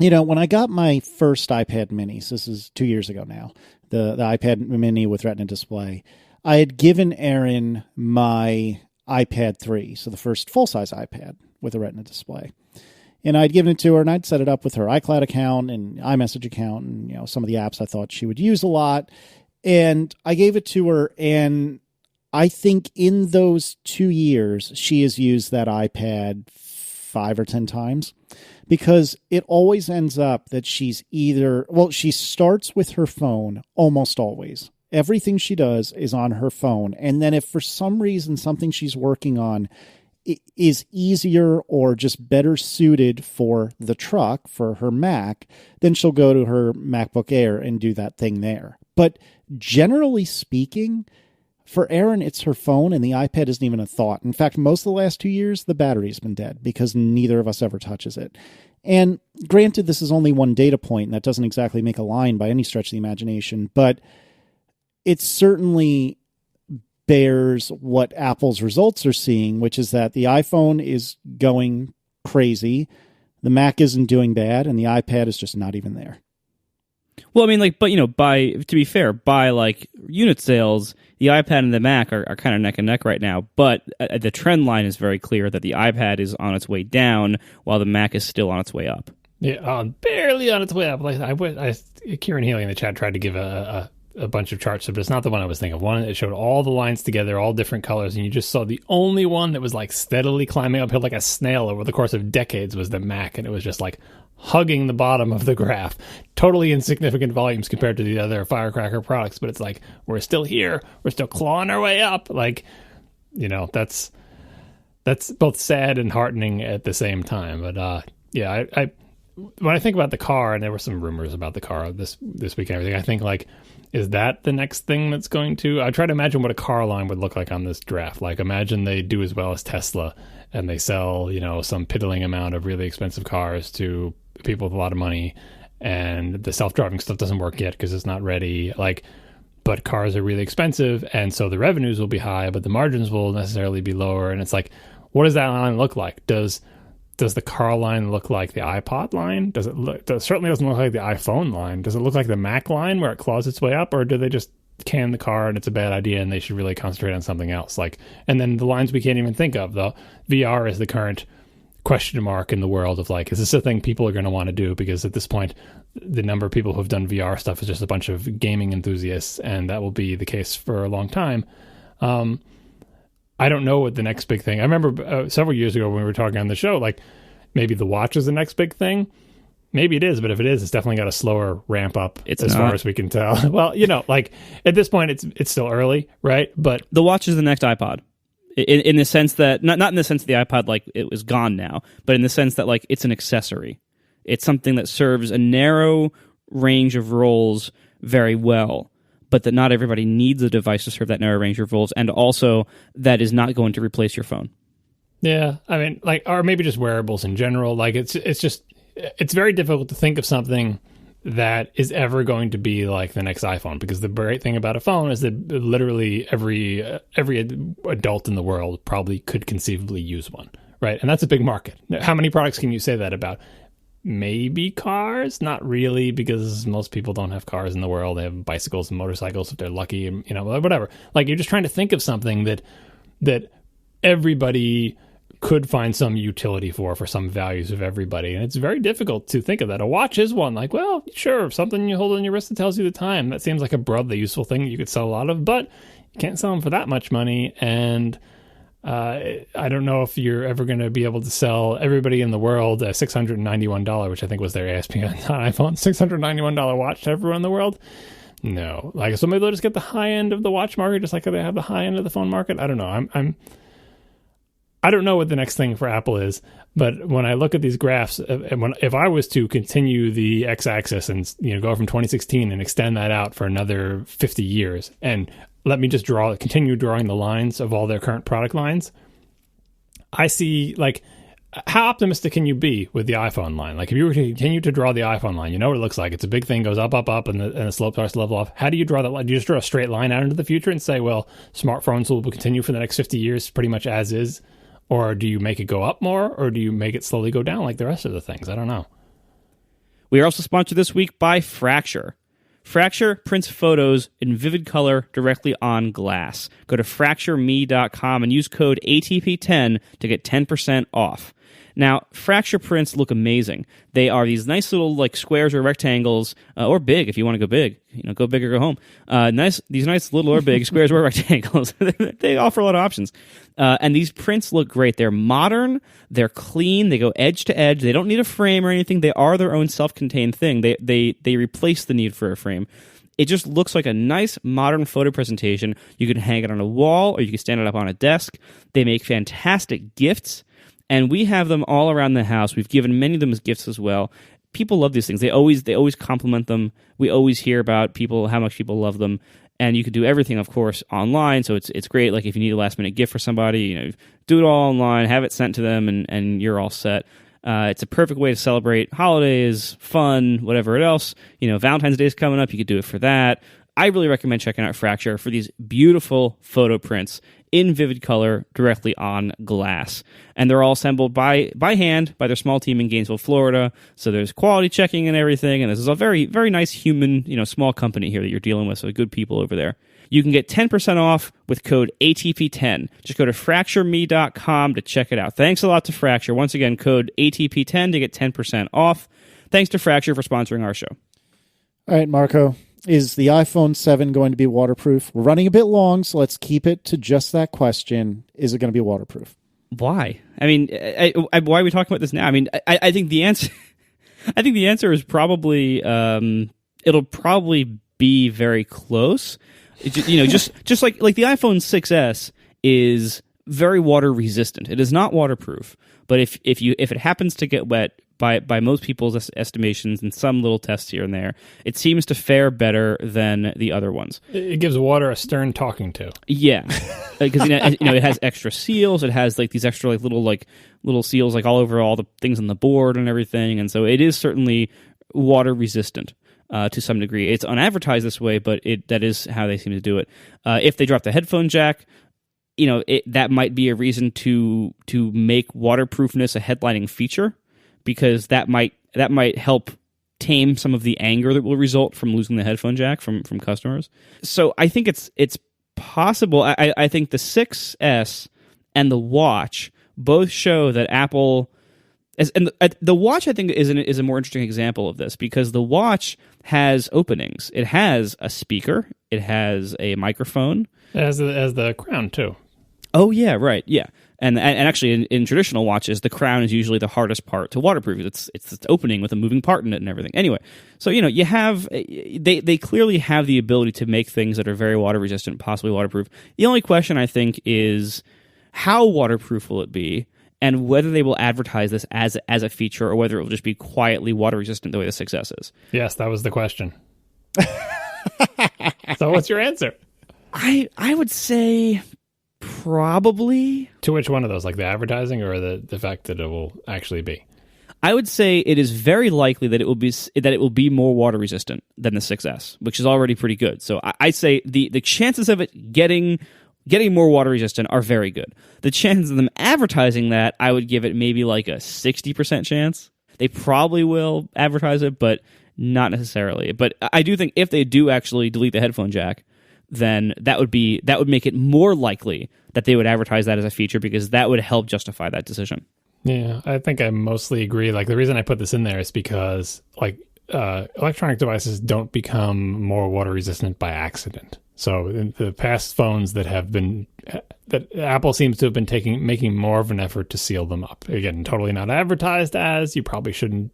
when I got my first iPad minis, this is 2 years ago now, the iPad mini with Retina display, I had given Erin my iPad 3, so the first full-size iPad with a Retina display. And I'd given it to her, and I'd set it up with her iCloud account and iMessage account and, some of the apps I thought she would use a lot. And I gave it to her, and I think in those 2 years, she has used that iPad 5 or 10 times, because it always ends up that she starts with her phone almost always. Everything she does is on her phone. And then if for some reason something she's working on is easier or just better suited for the truck, for her Mac, then she'll go to her MacBook Air and do that thing there. But generally speaking, for Erin, it's her phone, and the iPad isn't even a thought. In fact, most of the last 2 years, the battery's been dead because neither of us ever touches it. And granted, this is only one data point, and that doesn't exactly make a line by any stretch of the imagination, but it certainly bears what Apple's results are seeing, which is that the iPhone is going crazy, the Mac isn't doing bad, and the iPad is just not even there. Well, I mean, to be fair, by unit sales, the iPad and the Mac are kind of neck and neck right now. But the trend line is very clear that the iPad is on its way down, while the Mac is still on its way up. Yeah, barely on its way up. Kieran Healy in the chat tried to give a bunch of charts, but it's not the one I was thinking of. One that showed all the lines together, all different colors, and you just saw the only one that was steadily climbing uphill like a snail over the course of decades was the Mac, and it was just hugging the bottom of the graph. Totally insignificant volumes compared to the other firecracker products, but it's we're still here. We're still clawing our way up. That's both sad and heartening at the same time. But I when I think about the car, and there were some rumors about the car this week and everything, I think is that the next thing that's going to... I try to imagine what a car line would look like on this draft. Imagine they do as well as Tesla, and they sell, some piddling amount of really expensive cars to people with a lot of money, and the self-driving stuff doesn't work yet because it's not ready. But cars are really expensive, and so the revenues will be high, but the margins will necessarily be lower. And it's what does that line look like? Does the car line look like the iPod line? It certainly doesn't look like the iPhone line. Does it look like the Mac line where it claws its way up, or do they just can the car and it's a bad idea and they should really concentrate on something else? And then the lines we can't even think of, though. VR is the current question mark in the world of is this a thing people are going to want to do? Because at this point, the number of people who have done VR stuff is just a bunch of gaming enthusiasts, and that will be the case for a long time. I don't know what the next big thing... I remember several years ago when we were talking on the show, maybe the watch is the next big thing. Maybe it is, but if it is, it's definitely got a slower ramp up far as we can tell. Well, like at this point, it's still early, right? But the watch is the next iPod. In the sense that, not in the sense that the iPod, like, it was gone now, but in the sense that, like, it's an accessory. It's something that serves a narrow range of roles very well, but that not everybody needs a device to serve that narrow range of roles, and also that is not going to replace your phone. Yeah, I mean, like, or maybe just wearables in general. Like, it's very difficult to think of something that is ever going to be like the next iPhone, because the great thing about a phone is that literally every adult in the world probably could conceivably use one, right? And that's a big market. How many products can you say that about? Maybe cars? Not really, because most people don't have cars in the world. They have bicycles and motorcycles if they're lucky, and whatever. Like, you're just trying to think of something that everybody could find some utility for some values of everybody, and it's very difficult to think of that. A watch is one. Like, well, sure, something you hold on your wrist that tells you the time. That seems like a broadly useful thing that you could sell a lot of, but you can't sell them for that much money, and I don't know if you're ever going to be able to sell everybody in the world a $691, which I think was their ASP on iPhone, $691 watch to everyone in the world. No. Like, so maybe they'll just get the high end of the watch market, just like they have the high end of the phone market. I don't know. I don't know what the next thing for Apple is, but when I look at these graphs, if I was to continue the x-axis and go from 2016 and extend that out for another 50 years, and let me just continue drawing the lines of all their current product lines, I see, like, how optimistic can you be with the iPhone line? Like, if you were to continue to draw the iPhone line, you know what it looks like. It's a big thing, goes up, up, up, and the slope starts to level off. How do you draw that line? Do you just draw a straight line out into the future and say, well, smartphones will continue for the next 50 years pretty much as is? Or do you make it go up more, or do you make it slowly go down like the rest of the things? I don't know. We are also sponsored this week by Fracture. Fracture prints photos in vivid color directly on glass. Go to fractureme.com and use code ATP10 to get 10% off. Now, Fracture prints look amazing. They are these nice little, like, squares or rectangles, or big if you want to go big. Go big or go home. These nice little or big squares or rectangles. They offer a lot of options. And these prints look great. They're modern. They're clean. They go edge to edge. They don't need a frame or anything. They are their own self-contained thing. They replace the need for a frame. It just looks like a nice modern photo presentation. You can hang it on a wall, or you can stand it up on a desk. They make fantastic gifts. And we have them all around the house. We've given many of them as gifts as well. People love these things. They always compliment them. We always hear about how much people love them. And you can do everything, of course, online. So it's great. Like, if you need a last minute gift for somebody, do it all online, have it sent to them, and you're all set. It's a perfect way to celebrate holidays, fun, whatever else. Valentine's Day is coming up. You could do it for that. I really recommend checking out Fracture for these beautiful photo prints in vivid color directly on glass. And they're all assembled by hand by their small team in Gainesville, Florida. So there's quality checking and everything. And this is a very, very nice human, small company here that you're dealing with. So good people over there. You can get 10% off with code ATP10. Just go to fractureme.com to check it out. Thanks a lot to Fracture. Once again, code ATP10 to get 10% off. Thanks to Fracture for sponsoring our show. All right, Marco. Is the iPhone 7 going to be waterproof? We're running a bit long, so let's keep it to just that question. Is it going to be waterproof? Why? I mean, why are we talking about this now? I mean, I think the answer, is probably, it'll probably be very close. Just like the iPhone 6S is very water resistant. It is not waterproof, but if it happens to get wet, by most people's estimations and some little tests here and there, it seems to fare better than the other ones. It gives water a stern talking to. Yeah, because it has extra seals. It has like these extra little seals like all over all the things on the board and everything, and so it is certainly water resistant to some degree. It's unadvertised this way, but that is how they seem to do it. If they drop the headphone jack, that might be a reason to make waterproofness a headlining feature, because that might help tame some of the anger that will result from losing the headphone jack from customers. So I think it's possible. I think the 6S and the watch both show that Apple, and the watch I think is a more interesting example of this, because the watch has openings. It has a speaker. It has a microphone. As the crown too. Oh yeah, right. Yeah. And actually, in traditional watches, the crown is usually the hardest part to waterproof. It's opening with a moving part in it and everything. Anyway, so you have they clearly have the ability to make things that are very water resistant, possibly waterproof. The only question I think is how waterproof will it be, and whether they will advertise this as a feature, or whether it will just be quietly water resistant the way the 6S is. Yes, that was the question. So what's your answer? I would say probably. To which one of those, like the advertising or the fact that it will actually be? I would say it is very likely that it will be more water resistant than the 6S, which is already pretty good. So I say the chances of it getting more water resistant are very good. The chances of them advertising that, I would give it maybe like a 60% chance. They probably will advertise it, but not necessarily. But I do think if they do actually delete the headphone jack, then that would make it more likely that they would advertise that as a feature, because that would help justify that decision. Yeah, I think I mostly agree. Like, the reason I put this in there is because, like, electronic devices don't become more water resistant by accident. So in the past phones that Apple seems to have been making more of an effort to seal them up. Again, totally not advertised as. You probably shouldn't,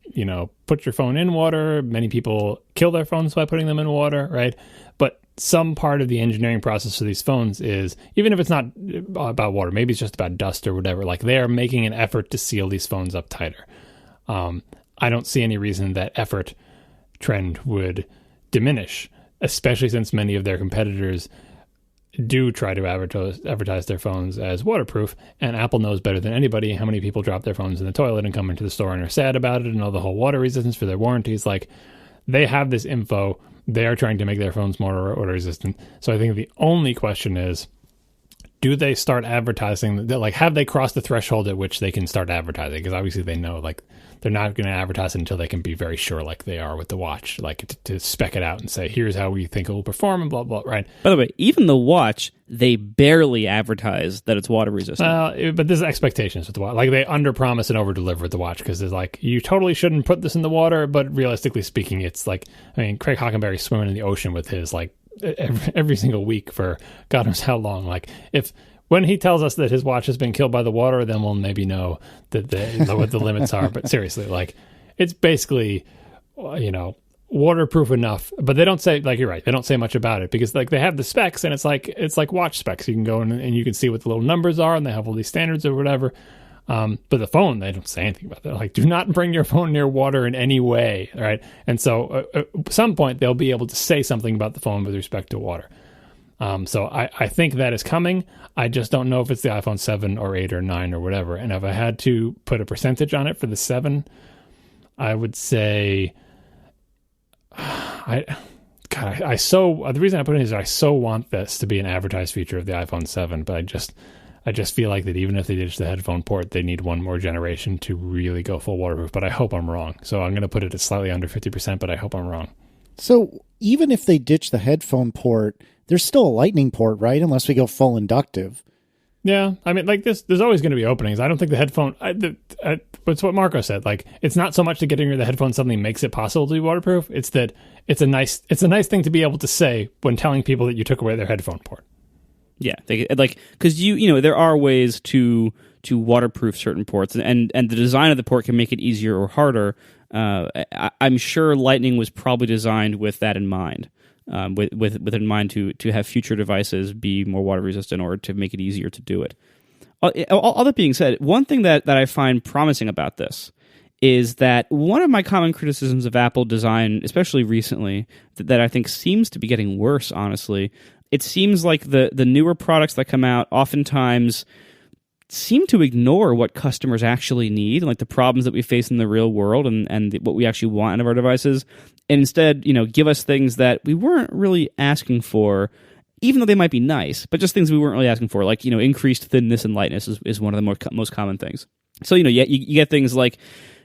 put your phone in water. Many people kill their phones by putting them in water, right? But some part of the engineering process for these phones is, even if it's not about water, maybe it's just about dust or whatever, like they are making an effort to seal these phones up tighter. I don't see any reason that effort trend would diminish, especially since many of their competitors do try to advertise their phones as waterproof, and Apple knows better than anybody how many people drop their phones in the toilet and come into the store and are sad about it and know the whole water resistance for their warranties. Like, they have this info. They are trying to make their phones more water resistant. So I think the only question is, do they start advertising? Like, have they crossed the threshold at which they can start advertising? Because obviously they know, like, they're not going to advertise it until they can be very sure, like they are with the watch, like to spec it out and say, here's how we think it will perform and blah, blah, right? By the way, even the watch, they barely advertise that it's water resistant. But there's expectations with the watch. Like, they under-promise and over-deliver with the watch, because there's like, you totally shouldn't put this in the water, but realistically speaking, it's like, Craig Hockenberry's swimming in the ocean with his, like, every single week for God knows how long. Like, when he tells us that his watch has been killed by the water, then we'll maybe know that what the limits are. But seriously, like, it's basically, waterproof enough. But they don't say, like, you're right, they don't say much about it, because, like, they have the specs, and it's like watch specs. You can go in and you can see what the little numbers are, and they have all these standards or whatever. But the phone, they don't say anything about that. Like, do not bring your phone near water in any way, right? And so at some point, they'll be able to say something about the phone with respect to water. So I think that is coming. I just don't know if it's the iPhone 7 or 8 or 9 or whatever. And if I had to put a percentage on it for the 7, I would say, the reason I put it is I so want this to be an advertised feature of the iPhone 7, but I just feel like that even if they ditch the headphone port, they need one more generation to really go full waterproof. But I hope I'm wrong. So I'm going to put it at slightly under 50%, but I hope I'm wrong. So even if they ditch the headphone port, there's still a lightning port, right? Unless we go full inductive. Yeah, I mean, like, there's always going to be openings. I don't think the headphone, it's what Marco said. Like, it's not so much that getting rid of the headphone suddenly makes it possible to be waterproof. It's that it's a nice thing to be able to say when telling people that you took away their headphone port. Yeah, because there are ways to waterproof certain ports, and the design of the port can make it easier or harder. I'm sure Lightning was probably designed with that in mind. With in mind to have future devices be more water resistant, or to make it easier to do it. All that being said, one thing that I find promising about this is that one of my common criticisms of Apple design, especially recently, that I think seems to be getting worse, honestly, it seems like the newer products that come out oftentimes seem to ignore what customers actually need, like the problems that we face in the real world and what we actually want out of our devices, and instead, give us things that we weren't really asking for, even though they might be nice, but just things we weren't really asking for, like, increased thinness and lightness is one of the most common things. So, you get things like,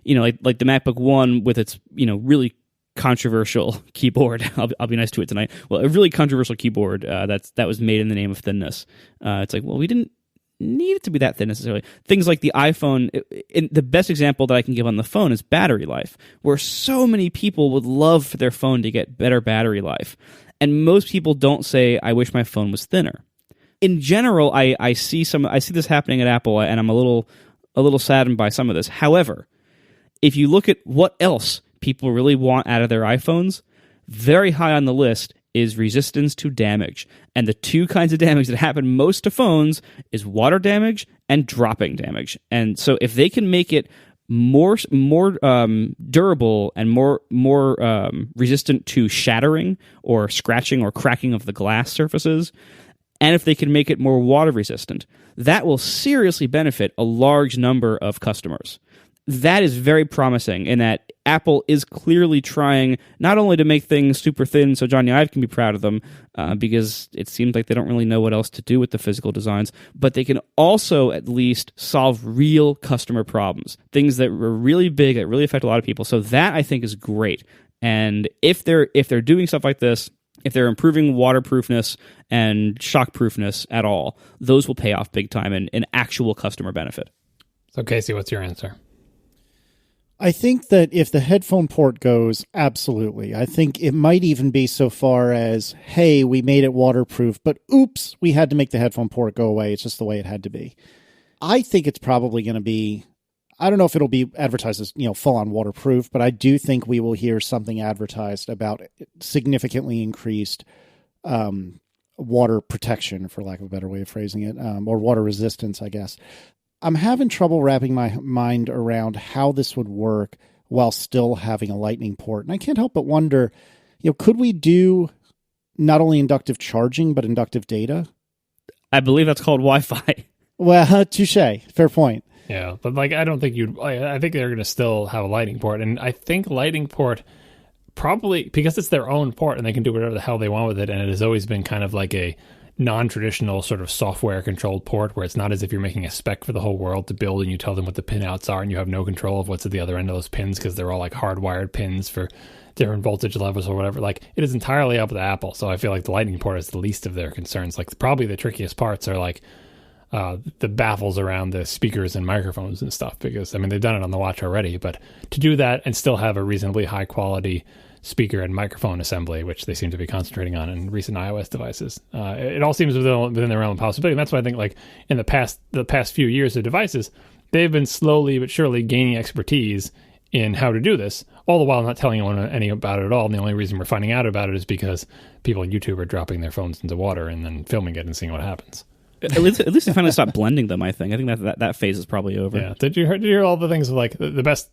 like the MacBook One with its, really controversial keyboard. I'll be nice to it tonight. Well, a really controversial keyboard that was made in the name of thinness. It's like, well, we didn't need it to be that thin necessarily. Things like the iPhone, the best example that I can give on the phone is battery life, where so many people would love for their phone to get better battery life. And most people don't say, I wish my phone was thinner. in general, I see this happening at Apple, and I'm a little saddened by some of this. However, if you look at what else people really want out of their iPhones, very high on the list is resistance to damage. And the two kinds of damage that happen most to phones is water damage and dropping damage. And so if they can make it more durable and more resistant to shattering or scratching or cracking of the glass surfaces, and if they can make it more water resistant, that will seriously benefit a large number of customers. That is very promising in that Apple is clearly trying not only to make things super thin so Johnny Ive can be proud of them, because it seems like they don't really know what else to do with the physical designs, but they can also at least solve real customer problems, things that were really big, that really affect a lot of people. So that, I think, is great. And if they're doing stuff like this, if they're improving waterproofness and shockproofness at all, those will pay off big time in actual customer benefit. So, Casey, what's your answer? I think that if the headphone port goes, absolutely. I think it might even be so far as, hey, we made it waterproof, but oops, we had to make the headphone port go away. It's just the way it had to be. I think it's probably going to be, I don't know if it'll be advertised as, full-on waterproof, but I do think we will hear something advertised about significantly increased water protection, for lack of a better way of phrasing it, or water resistance, I guess. I'm having trouble wrapping my mind around how this would work while still having a lightning port. And I can't help but wonder, could we do not only inductive charging, but inductive data? I believe that's called Wi-Fi. Well, touche. Fair point. Yeah, but I don't think I think they're going to still have a lightning port. And I think lightning port probably, because it's their own port and they can do whatever the hell they want with it. And it has always been kind of like a non-traditional sort of software controlled port where it's not as if you're making a spec for the whole world to build and you tell them what the pin outs are and you have no control of what's at the other end of those pins because they're all like hardwired pins for different voltage levels or whatever. It is entirely up to Apple. So I feel like the lightning port is the least of their concerns. Probably the trickiest parts are the baffles around the speakers and microphones and stuff, because they've done it on the watch already, but to do that and still have a reasonably high quality speaker and microphone assembly, which they seem to be concentrating on in recent iOS devices, it all seems within the realm of possibility. And that's why I think in the past few years of devices, they've been slowly but surely gaining expertise in how to do this, all the while not telling anyone any about it at all. And the only reason we're finding out about it is because people on YouTube are dropping their phones into water and then filming it and seeing what happens. At least they finally stopped blending them. I think that phase is probably over. Yeah. Did you hear all the things like the best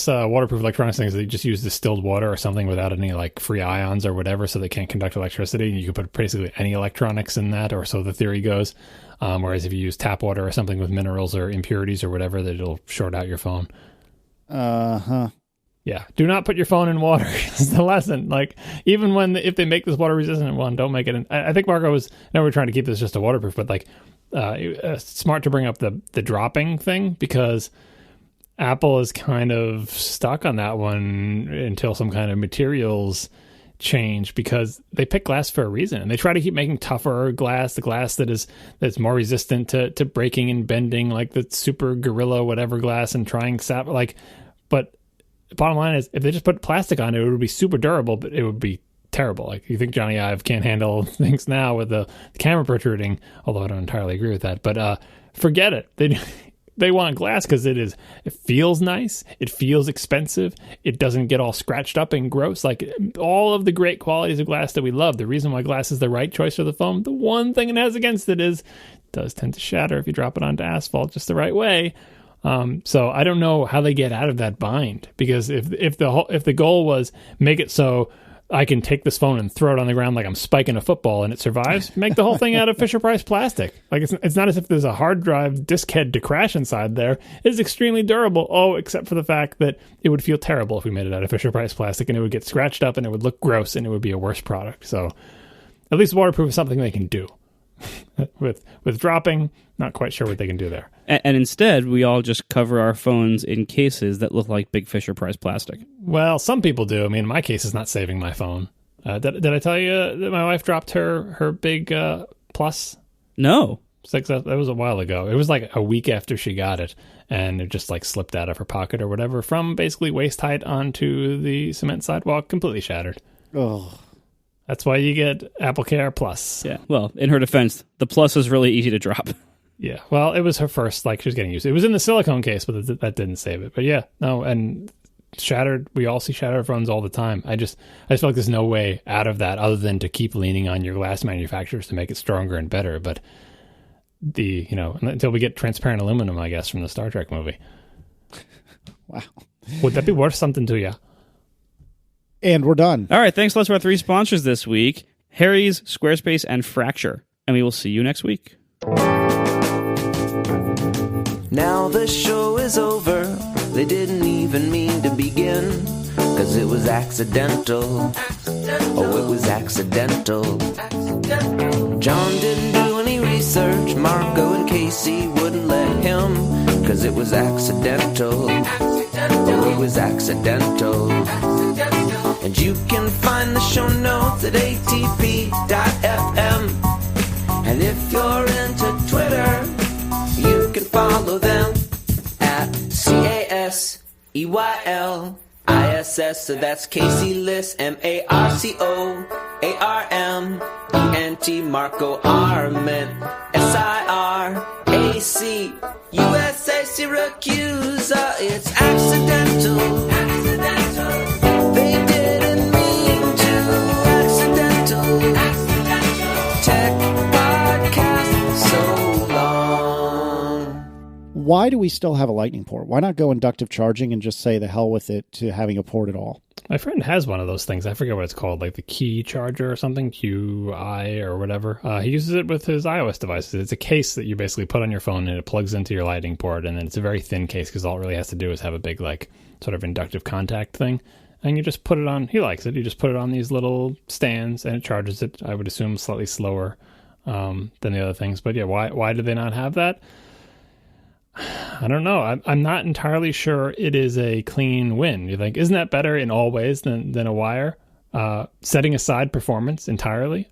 waterproof electronics things? They just use distilled water or something without any free ions or whatever, so they can't conduct electricity. And you can put basically any electronics in that, or so the theory goes. Whereas if you use tap water or something with minerals or impurities or whatever, that it'll short out your phone. Yeah, do not put your phone in water. Is the lesson. Even if they make this water resistant one, don't make it in. I think Marco was. Now we're trying to keep this just a waterproof, but smart to bring up the dropping thing, because Apple is kind of stuck on that one until some kind of materials change, because they pick glass for a reason and they try to keep making tougher glass, the glass that's more resistant to breaking and bending, like the super Gorilla whatever glass, and trying but the bottom line is, if they just put plastic on it, it would be super durable, but it would be terrible. You think Johnny Ive can't handle things now with the camera protruding, although I don't entirely agree with that. But forget it. They want glass because it feels nice, it feels expensive, it doesn't get all scratched up and gross. All of the great qualities of glass that we love, the reason why glass is the right choice for the phone, the one thing it has against it is it does tend to shatter if you drop it onto asphalt just the right way. So I don't know how they get out of that bind, because if the goal was make it so I can take this phone and throw it on the ground like I'm spiking a football and it survives, make the whole thing out of Fisher-Price plastic. It's not as if there's a hard drive disk head to crash inside there. It's extremely durable, except for the fact that it would feel terrible if we made it out of Fisher-Price plastic, and it would get scratched up and it would look gross and it would be a worse product. So at least waterproof is something they can do. with dropping, not quite sure what they can do there. And instead, we all just cover our phones in cases that look like big Fisher-Price plastic. Well, some people do. My case is not saving my phone. Did I tell you that my wife dropped her big Plus? No. That was a while ago. It was a week after she got it, and it just slipped out of her pocket or whatever, from basically waist height onto the cement sidewalk, completely shattered. Oh. That's why you get AppleCare Plus. Yeah. Well, in her defense, the Plus is really easy to drop. Yeah. Well, it was her first, like, she was getting used to it. It was in the silicone case, but that didn't save it. But yeah, no, and shattered, we all see shattered phones all the time. I just feel like there's no way out of that other than to keep leaning on your glass manufacturers to make it stronger and better. But until we get transparent aluminum, I guess, from the Star Trek movie. Wow. Would that be worth something to you? And we're done. All right. Thanks a lot to our 3 sponsors this week, Harry's, Squarespace, and Fracture. And we will see you next week. Now the show is over. They didn't even mean to begin, 'cause it was accidental. Oh, it was accidental. John didn't do any research. Marco and Casey wouldn't let him, 'cause it was accidental. Oh, it was accidental. And you can find the show notes at atp.fm. And if you're into Twitter, you can follow them at CASEYLISS. So that's Casey Liss, MARCOARMENT, Marco Arment, SIRAC, USA Syracuse. It's accidental. They didn't mean to. Accidental. Tech podcast so long. Why do we still have a lightning port? Why not go inductive charging and just say the hell with it to having a port at all? My friend has one of those things. I forget what it's called, like the key charger or something, QI or whatever. He uses it with his iOS devices. It's a case that you basically put on your phone and it plugs into your lightning port. And then it's a very thin case because all it really has to do is have a big, like, sort of inductive contact thing. And you just put it on, he likes it, you just put it on these little stands and it charges it, I would assume, slightly slower than the other things. But yeah, why do they not have that? I don't know. I'm not entirely sure it is a clean win. You think, isn't that better in all ways than a wire? Setting aside performance entirely,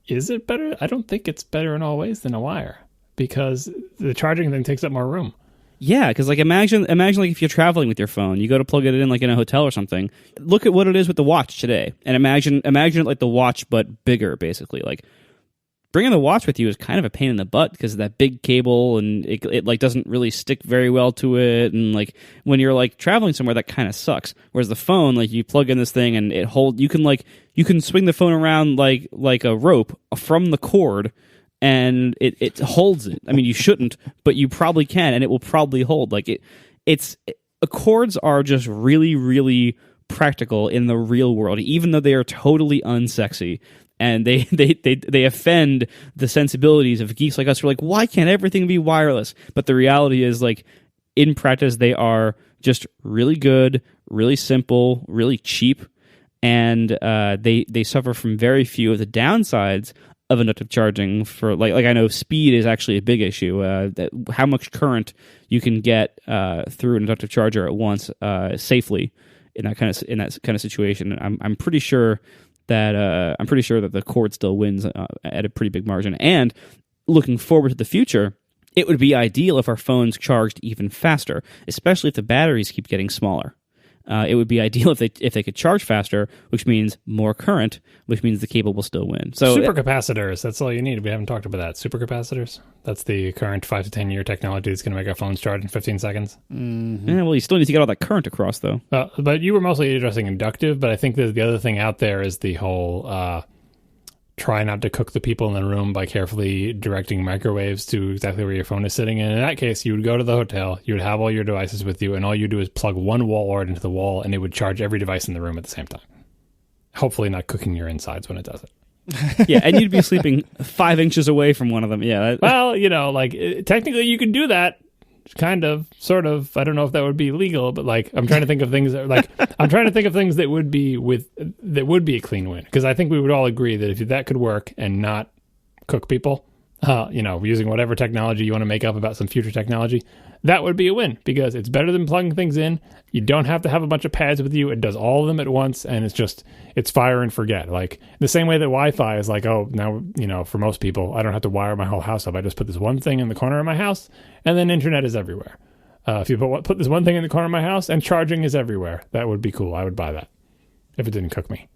is it better? I don't think it's better in all ways than a wire because the charging thing takes up more room. Yeah, because like imagine like if you're traveling with your phone, you go to plug it in like in a hotel or something. Look at what it is with the watch today, and imagine it like the watch but bigger, basically. Like bringing the watch with you is kind of a pain in the butt because of that big cable, and it like doesn't really stick very well to it, and like when you're like traveling somewhere, that kind of sucks. Whereas the phone, like you plug in this thing and you can swing the phone around like a rope from the cord. And it holds it. I mean, you shouldn't, but you probably can, and it will probably hold. Like Accords are just really, really practical in the real world, even though they are totally unsexy, and they offend the sensibilities of geeks like us who are like, why can't everything be wireless? But the reality is, like, in practice, they are just really good, really simple, really cheap, and they suffer from very few of the downsides of inductive charging. For like I know speed is actually a big issue. How much current you can get through an inductive charger at once safely in that kind of situation. I'm pretty sure that the cord still wins at a pretty big margin. And looking forward to the future, it would be ideal if our phones charged even faster, especially if the batteries keep getting smaller. It would be ideal if they could charge faster, which means more current, which means the cable will still win. So supercapacitors, that's all you need. We haven't talked about that. Supercapacitors, that's the current 5 to 10 year technology that's going to make our phones charge in 15 seconds. Mm-hmm. Yeah, well, you still need to get all that current across, though. But you were mostly addressing inductive, but I think that the other thing out there is the whole try not to cook the people in the room by carefully directing microwaves to exactly where your phone is sitting. And in that case, you would go to the hotel, you would have all your devices with you, and all you do is plug one wall wart into the wall, and it would charge every device in the room at the same time. Hopefully not cooking your insides when it does it. Yeah, and you'd be sleeping 5 inches away from one of them. Yeah. Well, technically you could do that. Kind of, sort of. I don't know if that would be legal, but like, I'm trying to think of things that would be a clean win. Because I think we would all agree that if that could work and not cook people, using whatever technology you want to make up about some future technology, that would be a win because it's better than plugging things in. You don't have to have a bunch of pads with you. It does all of them at once, and it's fire and forget. Like the same way that Wi-Fi is like, oh, now, for most people, I don't have to wire my whole house up. I just put this one thing in the corner of my house, and then internet is everywhere. If you put this one thing in the corner of my house, and charging is everywhere, that would be cool. I would buy that if it didn't cook me.